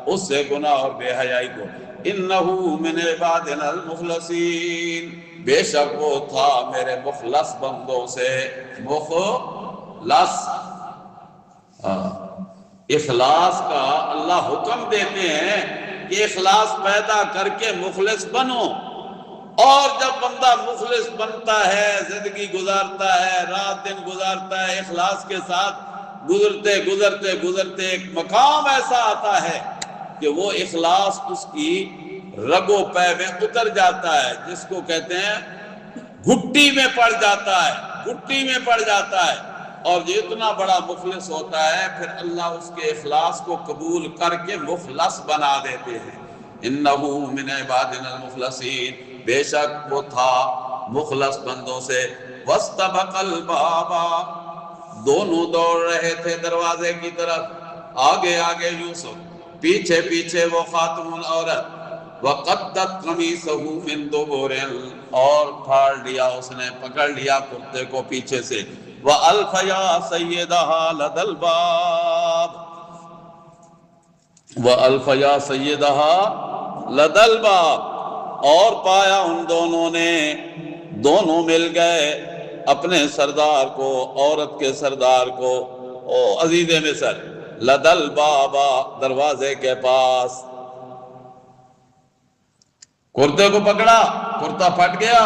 اس سے گناہ اور بے حیائی کو۔ إِنَّهُ مِنْ عِبَادِنَا الْمُخْلَصِينَ، بے شک وہ تھا میرے مخلص بندوں سے، مخلص، اخلاص کا اللہ حکم دیتے ہیں کہ اخلاص پیدا کر کے مخلص بنو۔ اور جب بندہ مخلص بنتا ہے، زندگی گزارتا ہے، رات دن گزارتا ہے اخلاص کے ساتھ، گزرتے گزرتے گزرتے ایک مقام ایسا آتا ہے کہ وہ اخلاص اس کی رگو پے میں اتر جاتا ہے، جس کو کہتے ہیں گھٹی میں پڑ جاتا ہے، گھٹی میں پڑ جاتا ہے۔ اور جو اتنا بڑا مخلص ہوتا ہے پھر اللہ اس کے اخلاص کو قبول کر کے مخلص بنا دیتے ہیں۔ إِنَّهُ مِنْ عِبَادِنَا الْمُخْلَصِينَ، بے شک وہ تھا مخلص بندوں سے۔ وَاسْتَبَقَ الْبَابَ، دونوں دوڑ رہے تھے دروازے کی طرف، آگے آگے یوسف، پیچھے پیچھے وہ خاتون عورت۔ وَقَدَّتْ قَمِيصَهُ مِنْ دُبُرٍ، اور پھاڑ لیا اس نے، پکڑ لیا کرتے کو پیچھے سے۔ وَأَلْفَ يَا سَيِّدَهَا لَدَى الْبَابِ، وَأَلْفَ يَا سَيِّدَهَا لَدَى الْبَابِ، اور پایا ان دونوں نے، دونوں مل گئے اپنے سردار کو، عورت کے سردار کو، او عزیز مصر، لَدَى الْبَابَ، دروازے کے پاس۔ کرتے کو پکڑا، کرتا پھٹ گیا،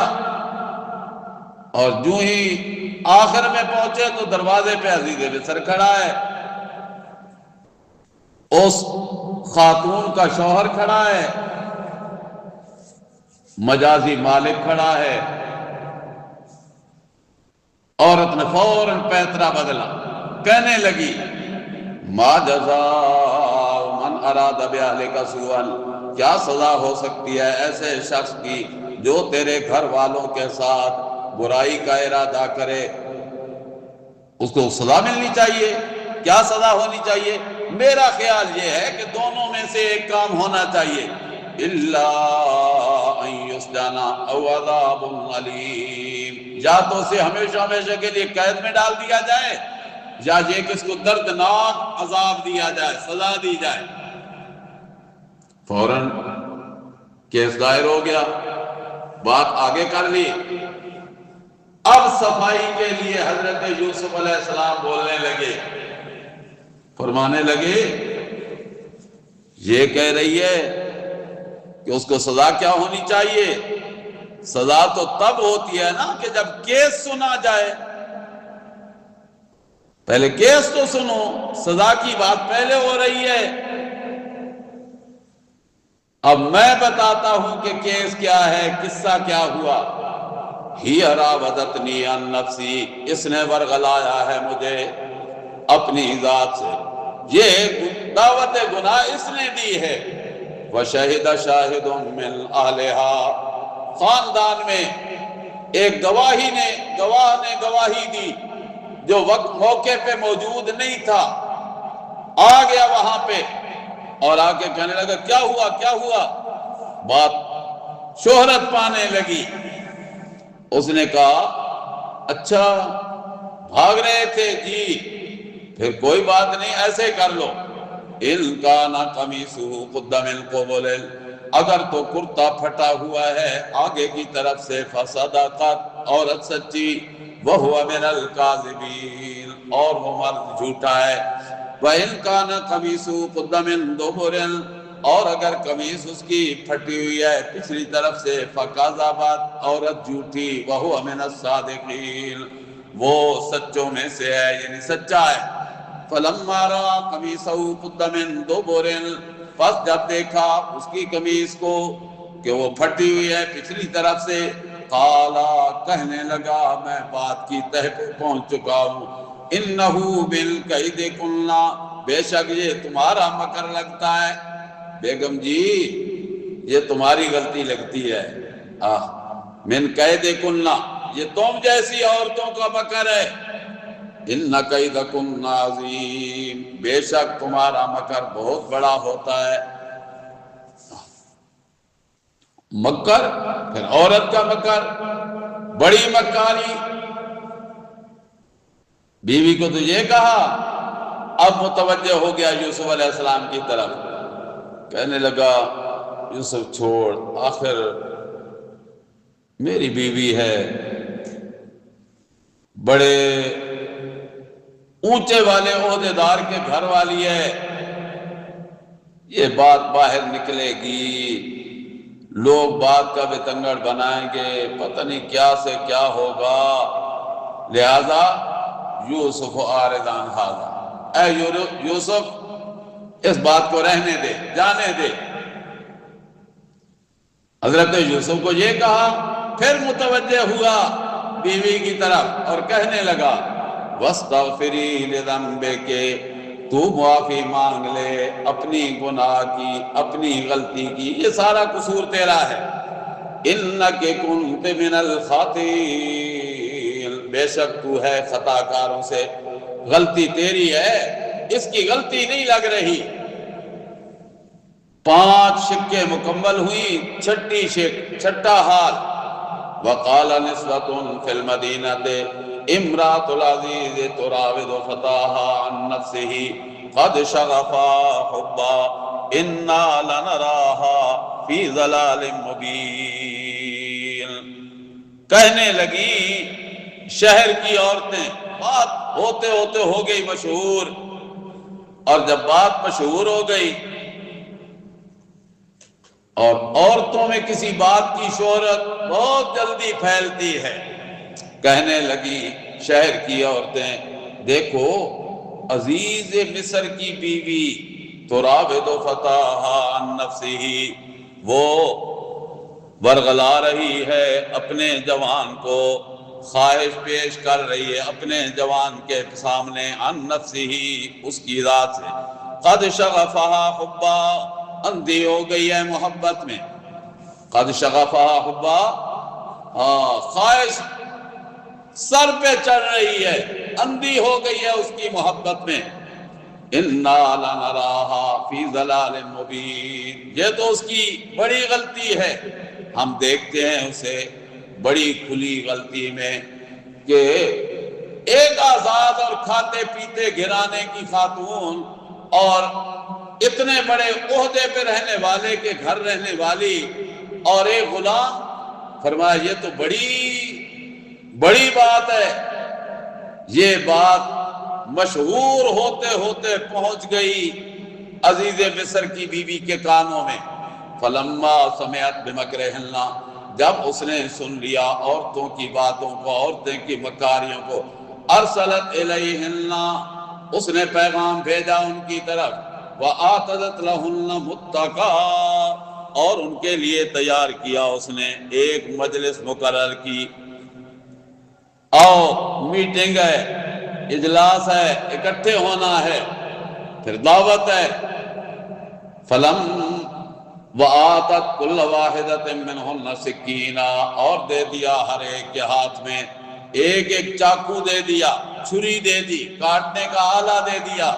اور جو ہی آخر میں پہنچے تو دروازے پہ عزیز مصر کھڑا ہے، اس خاتون کا شوہر کھڑا ہے، مجازی مالک کھڑا ہے۔ عورت نے فوراً پیترا بدلا، کہنے لگی ما جزاء من اراد باہلک سوءا، کیا سزا ہو سکتی ہے ایسے شخص کی جو تیرے گھر والوں کے ساتھ برائی کا ارادہ کرے؟ اس کو سزا ملنی چاہیے، کیا سزا ہونی چاہیے؟ میرا خیال یہ ہے کہ دونوں میں سے ایک کام ہونا چاہیے، الا ان یسجن او عذاب علیم، یا تو اسے ہمیشہ ہمیشہ کے لیے قید میں ڈال دیا جائے، یا یہ کہ اس کو دردناک عذاب دیا جائے، سزا دی جائے۔ فوراً کیس دائر ہو گیا، بات آگے کر لی۔ اب صفائی کے لیے حضرت یوسف علیہ السلام بولنے لگے، فرمانے لگے یہ کہہ رہی ہے کہ اس کو سزا کیا ہونی چاہیے؟ سزا تو تب ہوتی ہے نا کہ جب کیس سنا جائے، پہلے کیس تو سنو، سزا کی بات پہلے ہو رہی ہے۔ اب میں بتاتا ہوں کہ کیس کیا ہے، قصہ کیا ہوا۔ ہی راودتنی عن نفسی، اس نے ورغلایا ہے مجھے اپنی ذات سے، یہ دعوت گناہ اس نے دی ہے۔ وشہد شاہد من اہلہا، خاندان میں ایک گواہ نے گواہی دی جو وقت موقع پہ موجود نہیں تھا، آ گیا وہاں پہ اور آ کے کہنے لگا کیا ہوا کیا ہوا، بات شہرت پانے لگی۔ اس نے کہا اچھا بھاگ رہے تھے جی، پھر کوئی بات نہیں، ایسے کر لو، ان کان قمیصہ قد من قبل، اگر تو کرتا پھٹا ہوا ہے آگے کی طرف سے، فصدقت، عورت سچی، وہو من الکاذبین، اور وہ مرد جھوٹا ہے، وَإِن كَانَ قَمِيصُهُ قُدَّ مِن دُبُرٍ، اور اگر قمیص اس کی پھٹی ہوئی ہے پچھلی طرف سے، فَكَذَبَتْ، عورت جھوٹی، وَهُوَ مِنَ الصَّادِقِينَ، وہ سچوں میں سے ہے، یعنی سچا ہے، فَلَمَّا رَأَىٰ قَمِيصَهُ قُدَّ مِن دُبُرٍ، پس جب دیکھا اس کی قمیص کو کہ وہ پھٹی ہوئی ہے پچھلی طرف سے، قَالَ، کہنے لگا، میں بات کی تہ پہ پہنچ چکا ہوں، اِنَّهُ بِالْكَيْدِكُنَّ، بے شک یہ تمہارا مکر لگتا ہے، بیگم جی یہ تمہاری غلطی لگتی ہے، من قیدکن، یہ تم جیسی عورتوں کا مکر ہے، ان کیدکن عظیم، بے شک تمہارا مکر بہت بڑا ہوتا ہے۔ مکر، پھر عورت کا مکر، بڑی مکاری، بیوی کو تو یہ کہا، اب متوجہ ہو گیا یوسف علیہ السلام کی طرف، کہنے لگا یوسف چھوڑ، آخر میری بیوی ہے، بڑے اونچے والے عہدیدار کے گھر والی ہے، یہ بات باہر نکلے گی، لوگ بات کا بتنگڑ بنائیں گے، پتہ نہیں کیا سے کیا ہوگا، لہذا یوسف اعرض عن ھذا، اے یوسف اس بات کو رہنے دے، جانے دے۔ حضرت یوسف کو یہ کہا، پھر متوجہ ہوا بیوی کی طرف اور کہنے لگا وَاسْتَغْفِرِي لِذَنبِكِ، تو معافی مانگ لے اپنی گناہ کی، اپنی غلطی کی، یہ سارا قصور تیرا ہے، إِنَّكِ كُنْتِ مِنَ الْخَاطِئِينَ، بے شک تو ہے خطا کاروں سے، غلطی تیری ہے، اس کی غلطی نہیں لگ رہی۔ 5 شقیں مکمل ہوئی، چھٹا حال، وَقَالَ نِسْوَةٌ فِي الْمَدِينَةِ امْرَأَةُ الْعَزِيزِ تُرَاوِدُ فَتَاهَا عَن نَفْسِهِ قَدْ شَغَفَا حُبًّا إِنَّا لَنَرَاهَا فِي ضَلَالٍ مُبِينٍ، کہنے لگی شہر کی عورتیں، بات ہوتے ہوتے ہو گئی مشہور، اور جب بات مشہور ہو گئی اور عورتوں میں کسی بات کی شہرت بہت جلدی پھیلتی ہے، کہنے لگی شہر کی عورتیں، دیکھو عزیز مصر کی بیوی تراود فتاها عن نفسه، وہ ورغلا رہی ہے اپنے جوان کو، خواہش پیش کر رہی ہے اپنے جوان کے سامنے، عن نفسه، اس کی ذات سے، قد شغفها حبا، اندھی ہو گئی ہے محبت میں، قد شغفها حبا، خواہش سر پہ چڑھ رہی ہے، اندھی ہو گئی ہے اس کی محبت میں، اِنَّا لَنَرَاهَا فِي ضَلَالٍ مُبِينٍ، یہ تو اس کی بڑی غلطی ہے، ہم دیکھتے ہیں اسے بڑی کھلی غلطی میں، کہ ایک آزاد اور کھاتے پیتے گھرانے کی خاتون اور اتنے بڑے عہدے پہ رہنے والے کے گھر رہنے والی اور ایک غلام، فرمایا یہ تو بڑی بات ہے، یہ بات مشہور ہوتے ہوتے پہنچ گئی عزیز مصر کی بیوی کے کانوں میں، فلما سمعت بمکرہن، جب اس نے سن لیا عورتوں کی باتوں کو، عورتیں کی مکاریوں کو، ارسلت الیہن، اس نے پیغام بھیجا ان کی طرف، وآتدت لہن متکا، اور ان کے لیے تیار کیا اس نے ایک مجلس مقرر کی، آؤ میٹنگ ہے، اجلاس ہے، اکٹھے ہونا ہے، پھر دعوت ہے، فلم وآتت کل واحدۃ منہن سکینہ، اور دے دیا ہر ایک کے ہاتھ میں ایک ایک چاقو دے دیا، چھری دے دی، کاٹنے کا آلہ دے دیا،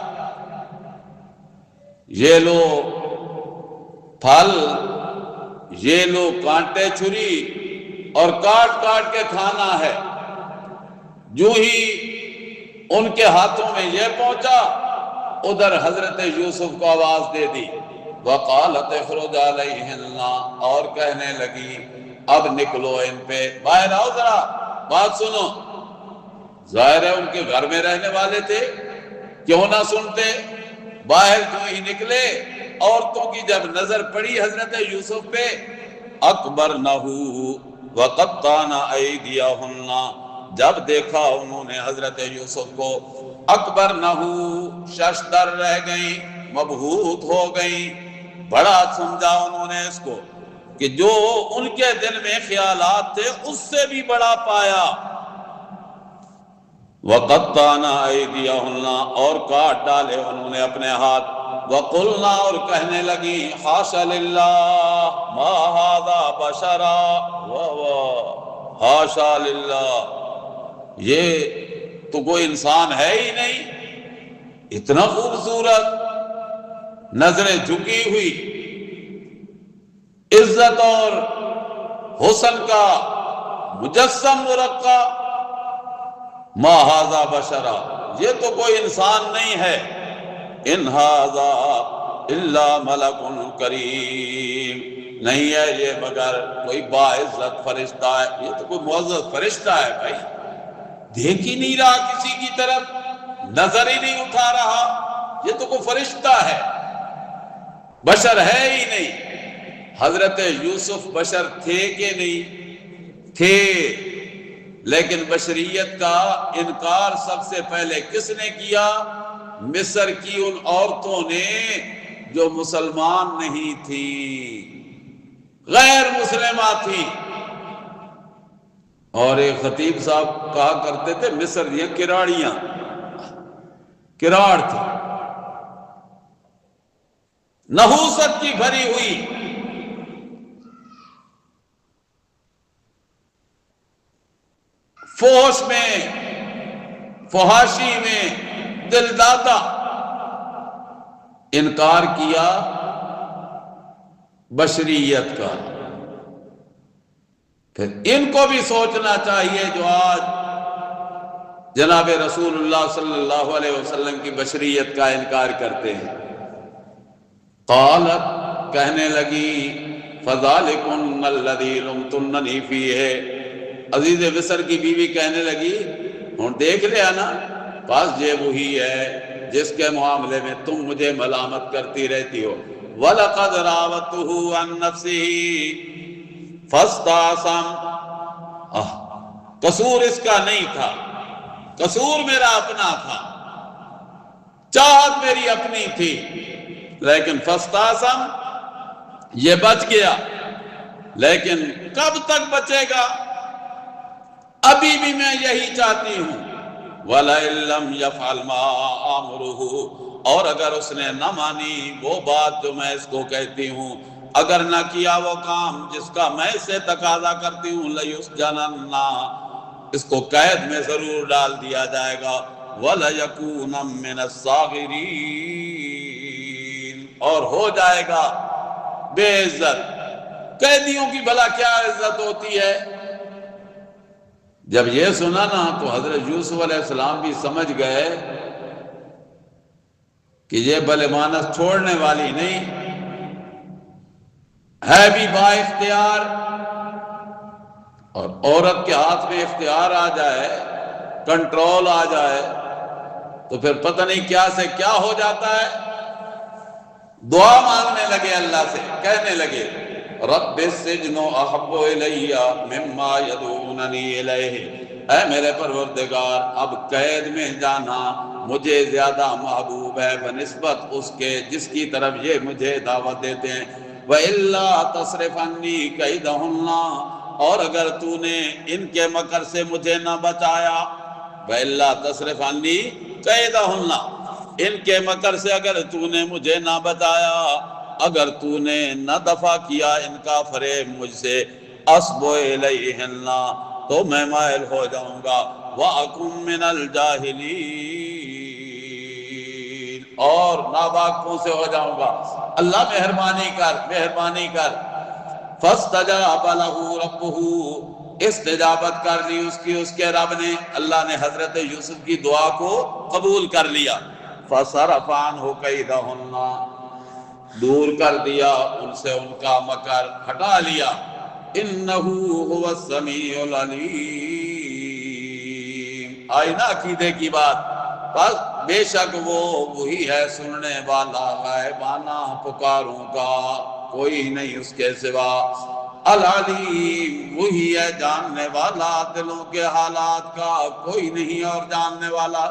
یہ لو پھل، یہ لو کانٹے چھری، اور کاٹ کاٹ کے کھانا ہے۔ جو ہی ان کے ہاتھوں میں یہ پہنچا، ادھر حضرت یوسف کو آواز دے دی، وَقَالَتْ اخْرُجْ عَلَيْهِنَّ، اور کہنے لگی اب نکلو ان پہ، باہر آؤ، ذرا بات سنو۔ ظاہر ہے ان کے گھر میں رہنے والے تھے، کیوں نہ سنتے؟ باہر جو ہی نکلے، عورتوں کی جب نظر پڑی حضرت یوسف پہ، اکبرنہ وقطعن ایدیہن، جب دیکھا انہوں نے حضرت یوسف کو، اکبرنہ، ششدر رہ گئیں، مبہوت ہو گئیں، بڑا سمجھا انہوں نے اس کو، کہ جو ان کے دل میں خیالات تھے اس سے بھی بڑا پایا۔ وَقَطَّعْنَ أَيْدِيَهُنَّ، اور کاٹ ڈالے انہوں نے اپنے ہاتھ، وَقُلْنَا، اور کہنے لگی، حاشا للہ ما هذا بشرا، حاشا للہ، یہ تو کوئی انسان ہے ہی نہیں، اتنا خوبصورت، نظریں جھکی ہوئی، عزت اور حسن کا مجسم مرقع، ما ھذا بشرا، یہ تو کوئی انسان نہیں ہے، ان ھذا الا ملک کریم، نہیں ہے یہ مگر کوئی باعزت فرشتہ ہے، یہ تو کوئی معزز فرشتہ ہے بھائی، دیکھ ہی نہیں رہا کسی کی طرف، نظر ہی نہیں اٹھا رہا، یہ تو کوئی فرشتہ ہے، بشر ہے ہی نہیں۔ حضرت یوسف بشر تھے کہ نہیں تھے، لیکن بشریت کا انکار سب سے پہلے کس نے کیا؟ مصر کی ان عورتوں نے جو مسلمان نہیں تھیں، غیر مسلمہ تھیں۔ اور ایک خطیب صاحب کہا کرتے تھے مصر دیا کراڑیاں، کراڑ تھے، نحوست کی بھری ہوئی، فحش میں، فحاشی میں دل داتا، انکار کیا بشریت کا۔ پھر ان کو بھی سوچنا چاہیے جو آج جناب رسول اللہ صلی اللہ علیہ وسلم کی بشریت کا انکار کرتے ہیں۔ قالت، کہنے لگی، فَذَلِكُنَّ الَّذِي لُمْتُنَّنِي فِيهِ، عزیز مصر کی بیوی کہنے لگی، ہن دیکھ لیا نا، پاس یہ وہی ہے جس کے معاملے میں تم مجھے ملامت کرتی رہتی ہو۔ وَلَقَدْ رَاوَدتُّهُ عَن نَّفْسِهِ فَاسْتَعْصَمَ، قصور اس کا نہیں تھا، قصور میرا اپنا تھا، چاہت میری اپنی تھی، لیکن فَاسْتَعْصَمَ، یہ بچ گیا، لیکن کب تک بچے گا؟ ابھی بھی میں یہی چاہتی ہوں۔ وَلَئِن لَّمْ يَفْعَلْ مَا آمُرُهُ، اور اگر اس نے نہ مانی وہ بات جو میں اس کو کہتی ہوں، اگر نہ کیا وہ کام جس کا میں اسے تقاضا کرتی ہوں، لَيُسْجَنَنَّ، اس کو قید میں ضرور ڈال دیا جائے گا، وَلَيَكُونَ مِنَ الصَّاغِرِينَ، اور ہو جائے گا بے عزت۔ قیدیوں کی بھلا کیا عزت ہوتی ہے؟ جب یہ سنا نا تو حضرت یوسف علیہ السلام بھی سمجھ گئے کہ یہ بل مانس چھوڑنے والی نہیں ہے، بھی با اختیار، اور عورت کے ہاتھ میں اختیار آ جائے، کنٹرول آ جائے تو پھر پتہ نہیں کیا سے کیا ہو جاتا ہے۔ دعا مانگنے لگے اللہ سے، کہنے لگے رب السجن احب الی مما یدعوننی الیہ، اے میرے پروردگار اب قید میں جانا مجھے زیادہ محبوب ہے بنسبت اس کے جس کی طرف یہ مجھے دعوت دیتے ہیں۔ وَإِلَّا تَصْرِفْ عَنِّي كَيْدَهُنَّ، اور اگر تو نے ان کے مکر سے مجھے نہ بچایا، وَإِلَّا تَصْرِفْ عَنِّي كَيْدَهُنَّ، ان کے مکر سے اگر تو نے مجھے نہ بچایا، اگر تو نے نہ دفع کیا ان کا فریب مجھ سے، اصب الیہن، تو میں مائل ہو جاؤں گا، وَأَكُن مِّنَ الْجَاهِلِينَ، اور ناواقفوں سے ہو جاؤں گا۔ اللہ مہربانی کر، مہربانی کر۔ فَاسْتَجَابَ لَهُ رَبُّهُ، استجابت کر لی اس کے رب نے، اللہ نے حضرت یوسف کی دعا کو قبول کر لیا۔ فَصَرَفَ عَنْهُ كَيْدَهُنَّ، دور کر دیا ان سے ان کا مکر، ہٹا لیا۔ إِنَّهُ هُوَ السَّمِيعُ الْعَلِيمُ، آئی نا عقیدے کی بات، بس بے شک وہ وہی ہے سننے والا غائبانہ پکاروں کا، کوئی نہیں اس کے سوا۔ العلیم، وہی ہے جاننے والا دلوں کے حالات کا، کوئی نہیں اور جاننے والا۔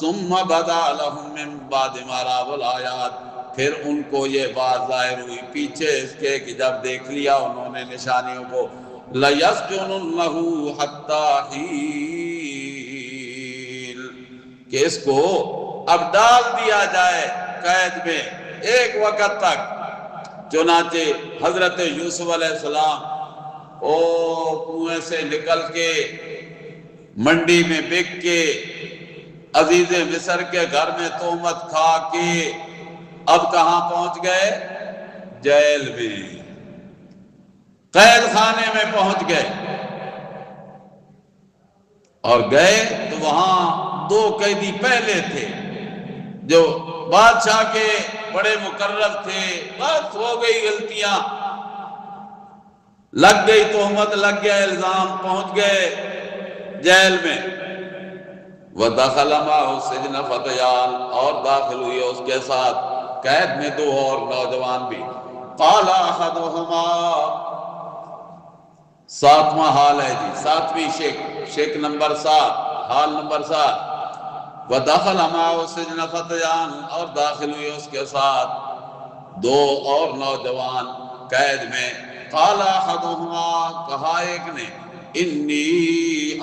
ثم بدا لهم من بعد ما رأوا الآیات، پھر ان کو یہ بات ظاہر ہوئی پیچھے اس کے کہ جب دیکھ لیا انہوں نے نشانیوں کو، لَيَسْجُنُنَّهُ حَتَّى حِينٍ، کہ اس کو اب ڈال دیا جائے قید میں ایک وقت تک۔ چنانچہ حضرت یوسف علیہ السلام کنویں سے نکل کے، منڈی میں بک کے، عزیز مصر کے گھر میں تہمت کھا کے، اب کہاں پہنچ گئے؟ جیل میں، قید خانے میں پہنچ گئے۔ اور گئے تو وہاں 2 قیدی پہلے تھے جو بادشاہ کے بڑے مقرب تھے، بس ہو گئی غلطیاں، لگ گئی تہمت، لگ گیا الزام، پہنچ گئے جیل میں۔ وَدَخَلَ مَعَهُ السِّجْنَ فَتَيَانِ، اور داخل ہوئی اس کے ساتھ قید میں 2 اور نوجوان بھی۔ قَالَ أَحَدُهُمَا، 7واں حال ہے جی، 7ویں شک نمبر 7، حال نمبر 7۔ وَدَخَلَ مَعَهُ السِّجْنَ فَتَيَانِ، اور داخل ہوئی اس کے ساتھ 2 اور نوجوان قید میں۔ قَالَ أَحَدُهُمَا، کہا ایک نے، إِنِّي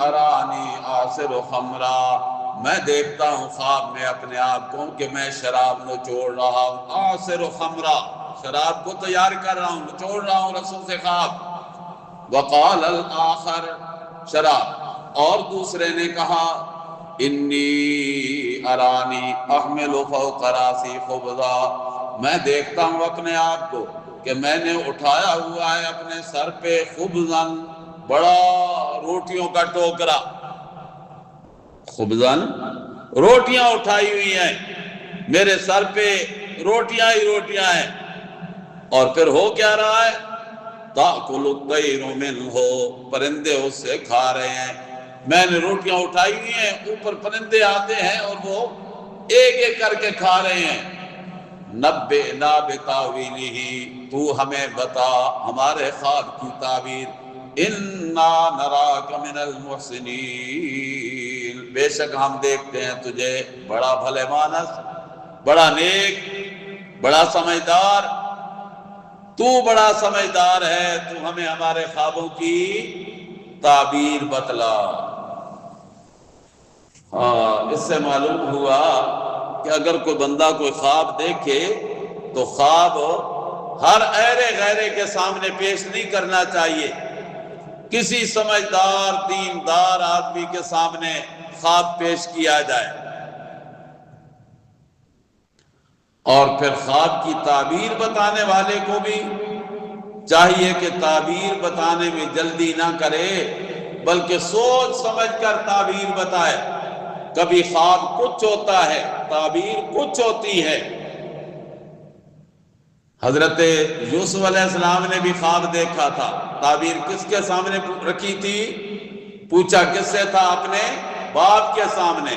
أَرَانِي أَعْصِرُ خَمْرًا، میں دیکھتا ہوں خواب میں اپنے آپ کو کہ میں شراب نچوڑ رہا ہوں۔ أَعْصِرُ خَمْرًا، شراب کو تیار کر رہا ہوں، نچوڑ رہا ہوں رسول سے خواب۔ وقال الآخر، شراب، اور دوسرے نے کہا، انی ارانی احمل فوق راسی خبزا، میں دیکھتا ہوں اپنے آپ کو کہ میں نے اٹھایا ہوا ہے اپنے سر پہ خبزن، بڑا روٹیوں کا ٹوکرا، خبزن، روٹیاں اٹھائی ہوئی ہیں میرے سر پہ، روٹیاں ہی روٹیاں ہیں۔ اور پھر ہو کیا رہا ہے؟ تَأْكُلُ الطَّيْرُ مِنْهُ، پرندے اس سے کھا رہے ہیں۔ میں نے روٹیاں اٹھائی ہوئی ہیں، اوپر پرندے آتے ہیں اور وہ ایک ایک کر کے کھا رہے ہیں۔ نَبِّئْنَا بِتَأْوِيلِهِ، تو ہمیں بتا ہمارے خواب کی تعبیر۔ إِنَّا نَرَاكَ مِنَ الْمُحْسِنِينَ، بے شک ہم دیکھتے ہیں تجھے بڑا بھلے مانس، بڑا نیک، بڑا سمجھدار، تو بڑا سمجھدار ہے، تو ہمیں ہمارے خوابوں کی تعبیر بتلا۔ اس سے معلوم ہوا کہ اگر کوئی بندہ کوئی خواب دیکھے تو خواب ہر ایرے غیرے کے سامنے پیش نہیں کرنا چاہیے، کسی سمجھدار دیندار آدمی کے سامنے خواب پیش کیا جائے۔ اور پھر خواب کی تعبیر بتانے والے کو بھی چاہیے کہ تعبیر بتانے میں جلدی نہ کرے، بلکہ سوچ سمجھ کر تعبیر بتائے۔ کبھی خواب کچھ ہوتا ہے، تعبیر کچھ ہوتی ہے۔ حضرت یوسف علیہ السلام نے بھی خواب دیکھا تھا، تعبیر کس کے سامنے رکھی تھی؟ پوچھا کس سے تھا؟ اپنے باپ کے سامنے۔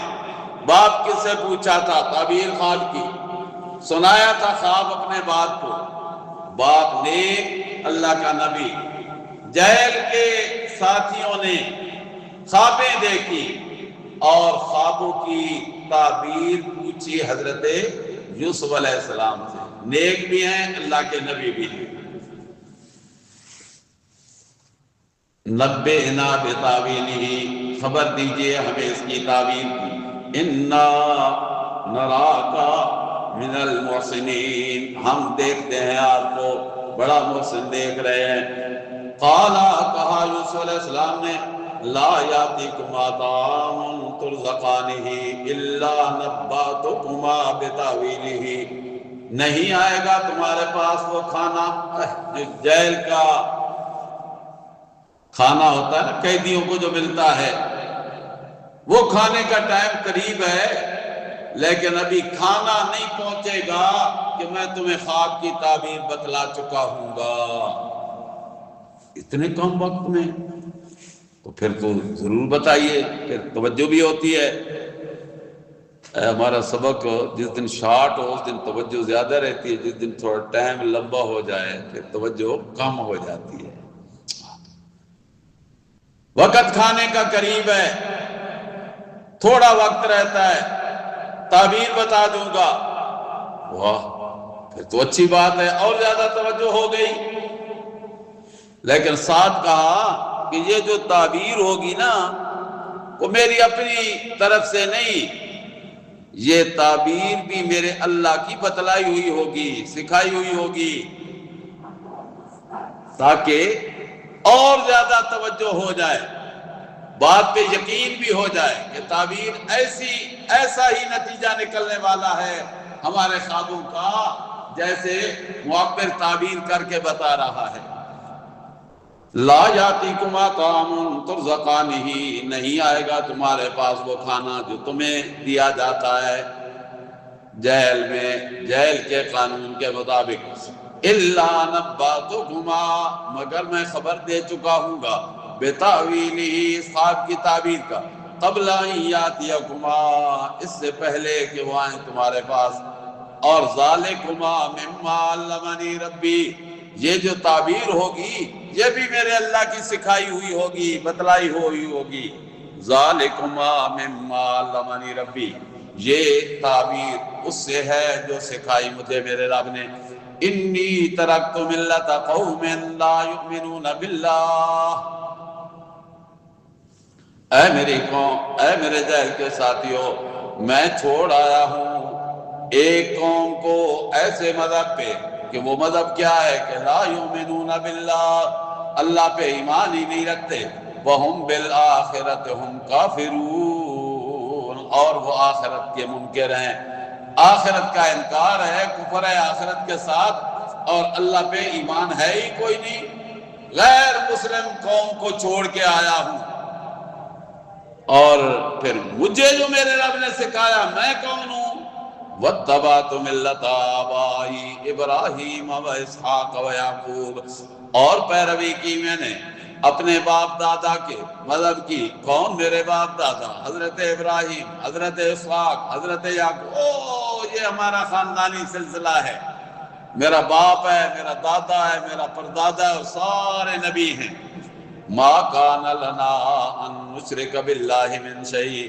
باپ کس سے پوچھا تھا؟ تعبیر خواب کی سنایا تھا خواب اپنے باپ کو۔ باپ نے، اللہ کا نبی، جیل کے ساتھیوں نے خوابیں دیکھی اور خوابوں کی تعبیر پوچھی حضرت یوسف علیہ السلام سے۔ نیک بھی ہیں، اللہ کے نبی بھی ہیں۔ نبئنا بتاویلہ، خبر دیجئے ہمیں اس کی تعبیر کی۔ انا نراک من المحسنین، ہم دیکھتے ہیں آپ کو بڑا محسن دیکھ رہے ہیں۔ قالا، کہا یوسف علیہ السلام نے، لا یاتیکما طعام ترزقانہ الا نباتکما بتاویلہ، نہیں آئے گا تمہارے پاس وہ کھانا جو جیل کا کھانا ہوتا ہے نا قیدیوں کو جو ملتا ہے، وہ کھانے کا ٹائم قریب ہے لیکن ابھی کھانا نہیں پہنچے گا کہ میں تمہیں خواب کی تعبیر بتلا چکا ہوں گا۔ اتنے کم وقت میں تو پھر تو ضرور بتائیے، پھر توجہ بھی ہوتی ہے۔ ہمارا سبق جس دن شارٹ ہو اس دن توجہ زیادہ رہتی ہے، جس دن تھوڑا ٹائم لمبا ہو جائے پھر توجہ کم ہو جاتی ہے۔ وقت کھانے کا قریب ہے، تھوڑا وقت رہتا ہے، تعبیر بتا دوں گا۔ واہ، پھر تو اچھی بات ہے، اور زیادہ توجہ ہو گئی۔ لیکن ساتھ کہا کہ یہ جو تعبیر ہوگی نا وہ میری اپنی طرف سے نہیں، یہ تعبیر بھی میرے اللہ کی بتلائی ہوئی ہوگی، سکھائی ہوئی ہوگی، تاکہ اور زیادہ توجہ ہو جائے، بات پہ یقین بھی ہو جائے کہ تعبیر ایسا ہی نتیجہ نکلنے والا ہے ہمارے خوابوں کا جیسے معبر تعبیر کر کے بتا رہا ہے۔ لا یاتیکما طعام ترزقانہ، نہیں آئے گا تمہارے پاس وہ کھانا جو تمہیں دیا جاتا ہے جیل میں، جیل کے قانون کے مطابق، الا نباتکما، مگر میں خبر دے چکا ہوں گا، بتاویلہ، اس خواب کی تعبیر کا، قبل ان یاتیکما، اس سے پہلے کہ وہ آئیں تمہارے پاس، اور ذالکما مما علمنی ربی، یہ جو تعبیر ہوگی یہ بھی میرے اللہ کی سکھائی ہوئی ہوگی، بتلائی ہوئی ہوگی۔ ذالکما مما علمنی ربی، یہ تعبیر اس سے ہے جو سکھائی مجھے میرے رب نے۔ انی ترکت ملت قوم لا یؤمنون باللہ، اے میری قوم، اے میرے جیل کے ساتھیوں، میں چھوڑ آیا ہوں ایک قوم کو ایسے مذہب پہ کہ وہ مذہب کیا ہے کہ لا یؤمنون باللہ، اللہ پہ ایمان ہی نہیں رکھتے، وہم بالآخرۃ ہم کافرون، اور وہ آخرت کے منکر ہیں، آخرت کا انکار ہے، کفر ہے آخرت کے ساتھ، اور اللہ پہ ایمان ہے ہی کوئی نہیں۔ غیر مسلم قوم کو چھوڑ کے آیا ہوں، اور پھر مجھے جو میرے رب نے سکھایا میں کون ہوں؟ وَاتَّبَعْتُ مِلَّةَ آبَائِي إِبْرَاهِيمَ وَإِسْحَاقَ وَيَعْقُوبَ، اور پیروی کی میں نے اپنے باپ دادا کے مذہب کی۔ کون میرے باپ دادا؟ حضرت ابراہیم، حضرت اسحاق، حضرت یعقوب، یہ ہمارا خاندانی سلسلہ ہے، میرا باپ ہے، میرا دادا ہے، میرا پردادا ہے، اور سارے نبی ہیں۔ ما کان لنا ان نشرک باللہ من شیء،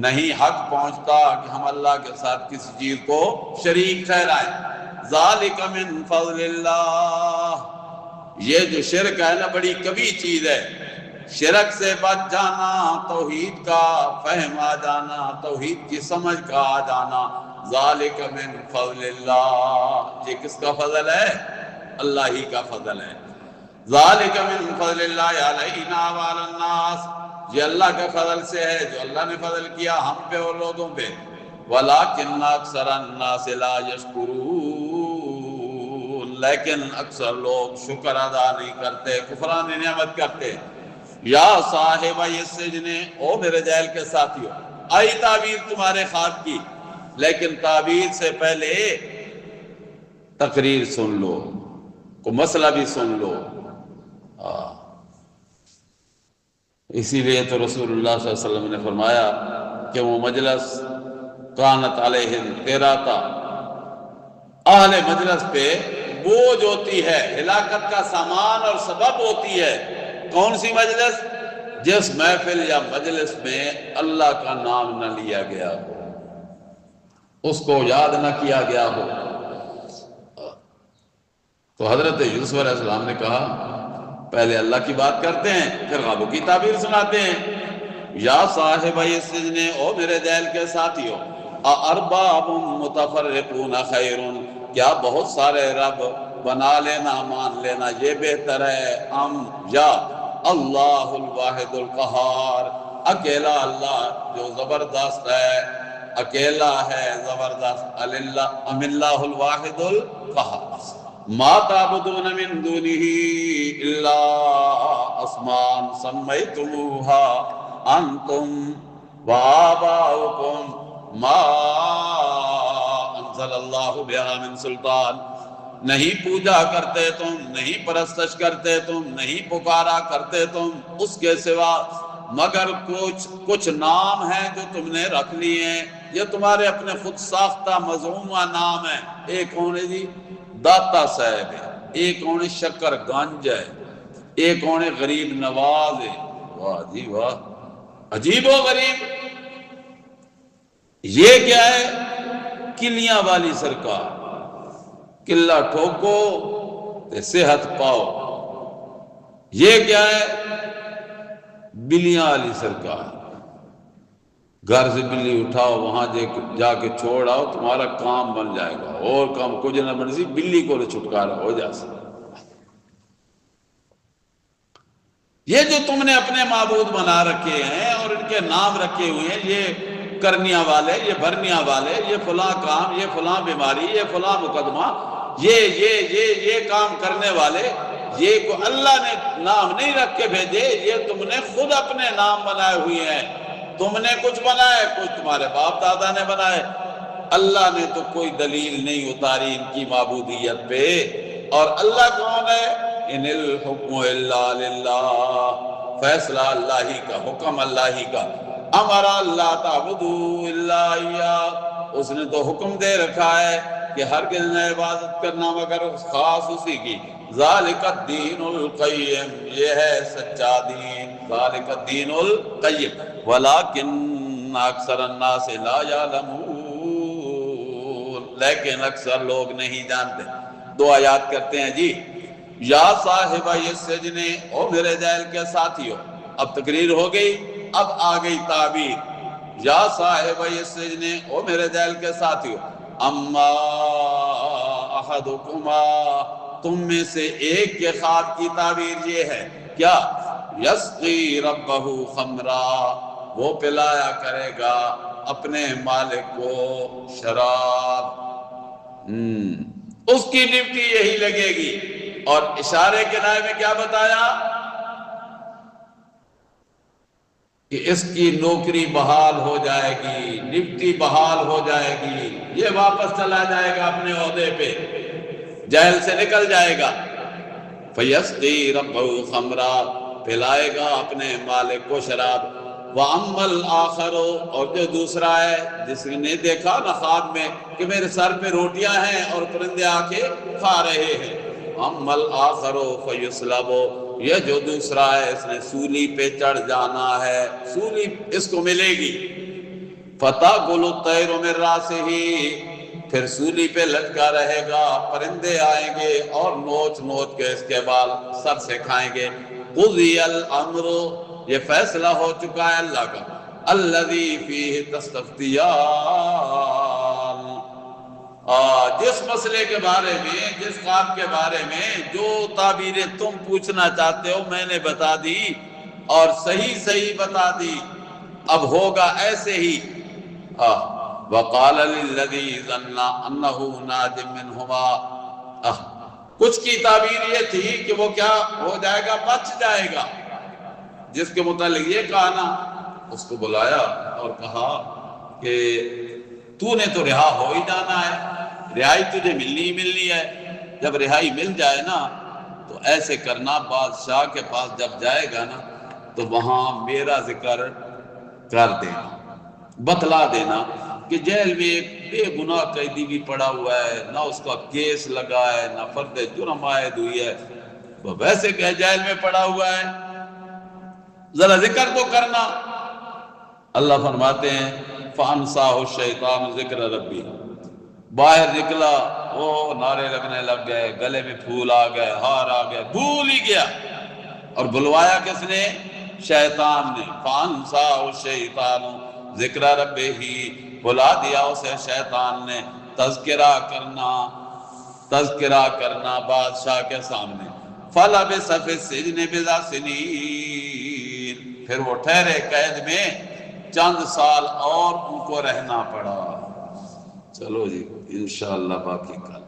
نہیں حق پہنچتا کہ ہم اللہ کے ساتھ کسی چیز کو شریک ٹھہرائیں۔ ذالک من فضل اللہ، یہ جو شرک ہے نا بڑی کبھی چیز ہے، شرک سے بچ جانا، توحید کا فہم آ جانا، توحید کی سمجھ کا آ جانا۔ ذالک من فضل اللہ، یہ کس کا فضل ہے؟ اللہ ہی کا فضل ہے۔ ذالک من فضل اللہ علینا وعلی الناس، یہ اللہ کے فضل سے ہے جو اللہ نے فضل کیا ہم پہ اور لوگوں پہ۔ وَلَٰكِنَّ أَكْثَرَ النَّاسِ لَا يَشْكُرُونَ، لیکن اکثر لوگ شکر ادا نہیں کرتے، کفران نعمت کرتے۔ یا صاحب السجن، او میرے جیل کے ساتھیوں، آئی تعبیر تمہارے خواب کی، لیکن تعبیر سے پہلے تقریر سن لو، کوئی مسئلہ بھی سن لو۔ اسی لیے تو رسول اللہ صلی اللہ علیہ وسلم نے فرمایا کہ وہ مجلس کانت علیہم تیراتا، اہل مجلس پہ بوجھ ہوتی ہے، ہلاکت کا سامان اور سبب ہوتی ہے۔ کون سی مجلس؟ جس محفل یا مجلس میں اللہ کا نام نہ لیا گیا ہو، اس کو یاد نہ کیا گیا ہو۔ تو حضرت یوسف علیہ السلام نے کہا پہلے اللہ کی بات کرتے ہیں پھر خوابوں کی تعبیر سناتے ہیں۔ یا صاحب السجن، او میرے جیل کے ساتھیوں، ارباب متفرقون خیر، کیا بہت سارے رب بنا لینا، مان لینا یہ بہتر ہے، یا اللہ الواحد القہار، اکیلا اللہ جو زبردست ہے، اکیلا ہے زبردست، ام اللہ الواحد القہار، ما تعبدون من دونه الا اسماء سميتموها انتم وآباؤكم ما انزل اللہ بها من سلطان، نہیں پوجا کرتے تم، نہیں پرستش کرتے تم، نہیں پکارا کرتے تم اس کے سوا مگر کچھ نام ہیں جو تم نے رکھ لیے ہیں، یہ تمہارے اپنے خود ساختہ مذمومہ نام ہیں۔ ایک کون ہے جی؟ داتا صاحب ہے، ایک کون ہے شکر گنج ہے، ایک کون ہے غریب نواز ہے۔ واہ جی واہ، عجیب و غریب۔ یہ کیا ہے؟ کلیاں والی سرکار، قلعہ ٹھوکو تے صحت پاؤ۔ یہ کیا ہے؟ بلیاں والی سرکار، گھر سے بلی اٹھاؤ وہاں جا کے چھوڑ آؤ تمہارا کام بن جائے گا، اور کام کچھ نہ بن سی، بلی کو چھٹکارا ہو جا سکتا۔ یہ جو تم نے اپنے معبود بنا رکھے ہیں اور ان کے نام رکھے ہوئے ہیں، یہ کرنیاں والے، یہ بھرنیاں والے، یہ فلاں کام، یہ فلاں بیماری، یہ فلاں مقدمہ، یہ کام کرنے والے، یہ کو اللہ نے نام نہیں رکھ کے بھیجے، یہ تم نے خود اپنے نام بنائے ہوئے ہیں۔ تم نے کچھ بنائے، کچھ تمہارے باپ دادا نے بنائے، اللہ نے تو کوئی دلیل نہیں اتاری ان کی معبودیت پہ۔ اور اللہ کون ہے؟ ان الحکم الا للہ، فیصلہ اللہ ہی کا، حکم اللہ ہی کا۔ امر اللہ تعبدوا الا ایاہ، اس نے تو حکم دے رکھا ہے کہ ہرگز نہ عبادت کرنا مگر خاص اسی کی۔ ذالک الدین القیم، یہ ہے سچا دین، ذالک الدین القیم ولکن اکثر الناس لا یعلمون، لیکن اکثر لوگ نہیں جانتے۔ دو آیات کرتے ہیں جی۔ یا صاحب السجن، او میرے جیل کے ساتھیو، اب تقریر ہو گئی، اب آ گئی تعبیر۔ یا صاحب السجن، او میرے جیل کے ساتھیو، اما احدکما، تم میں سے ایک کے خواب کی تعبیر یہ ہے کیا؟ یسقی ربہ خمرا، وہ پلایا کرے گا اپنے مالک کو شراب، اس کی ڈیوٹی یہی لگے گی۔ اور اشارے کے نائے میں کیا بتایا؟ کہ اس کی نوکری بحال ہو جائے گی، ڈیوٹی بحال ہو جائے گی، یہ واپس چلا جائے گا اپنے عہدے پہ، جیل سے نکل جائے گا۔ فَيَسْقِي رَبَّهُ خَمْرًا، پلائے گا اپنے مالک کو شراب۔ وَأَمَّا الْآخَرُ، اور جو دوسرا ہے جس نے دیکھا نا خواب میں کہ میرے سر پہ روٹیاں ہیں اور پرندے آ کے کھا رہے ہیں، اَمَّا الْآخَرُ فَيُصْلَبُ، یہ جو دوسرا ہے اس نے سولی پہ چڑھ جانا ہے، سولی اس کو ملے گی۔ فَتَأْكُلُ الطَّيْرُ مِن رَأْسِهِ، پھر سولی پہ لٹکا رہے گا، پرندے آئیں گے اور نوچ نوچ کے اس کے بال سر سے کھائیں گے۔ قُضِيَ الْأَمْرُ، یہ فیصلہ ہو چکا ہے اللہ کا۔ الَّذِي فِيهِ تَسْتَفْتِيَانِ، جس مسئلے کے بارے میں، جس خواب کے بارے میں جو تعبیریں تم پوچھنا چاہتے ہو میں نے بتا دی اور صحیح صحیح بتا دی، اب ہوگا ایسے ہی۔ وَقَالَ لِلَّذِي ظَنَّ أَنَّهُ نَاجٍ مِّنْهُمَا، کچھ کی تعبیر یہ تھی کہ وہ کیا ہو جائے گا؟ بچ جائے گا۔ جس کے متعلق یہ کہا نا، اس کو بلایا اور کہا کہ تو نے تو رہا ہو ہی جانا ہے، رہائی تجھے ملنی ہی ملنی ہے، جب رہائی مل جائے نا تو ایسے کرنا، بادشاہ کے پاس جب جائے گا نا تو وہاں میرا ذکر کر دینا، بتلا دینا کہ جیل میں ایک بے گناہ قیدی بھی پڑا ہوا ہے، نہ اس کا کیس لگا ہے، نہ فرد جرم عائد ہوئی ہے، وہ ویسے کہ جیل میں پڑا ہوا ہے، ذرا ذکر تو کرنا۔ اللہ فرماتے ہیں فَأَنْسَاهُ الشَّيْطَانُ ذِكْرَ رَبِّهِ، باہر نکلا، وہ نعرے لگنے لگ گئے، گلے میں پھول آ گئے، ہار آ گئے، بھول ہی گیا۔ اور بلوایا کس نے؟ شیطان نے۔ فَأَنْسَاهُ الشَّيْطَانُ ذِكْرَ رَبِّهِ، بلا دیا اسے شیطان نے تذکرہ کرنا بادشاہ کے سامنے۔ فَلَبِثَ فِي السِّجْنِ بِضْعَ سِنِينَ، پھر وہ ٹھہرے قید میں چند سال اور ان کو رہنا پڑا۔ چلو جی انشاءاللہ باقی کل۔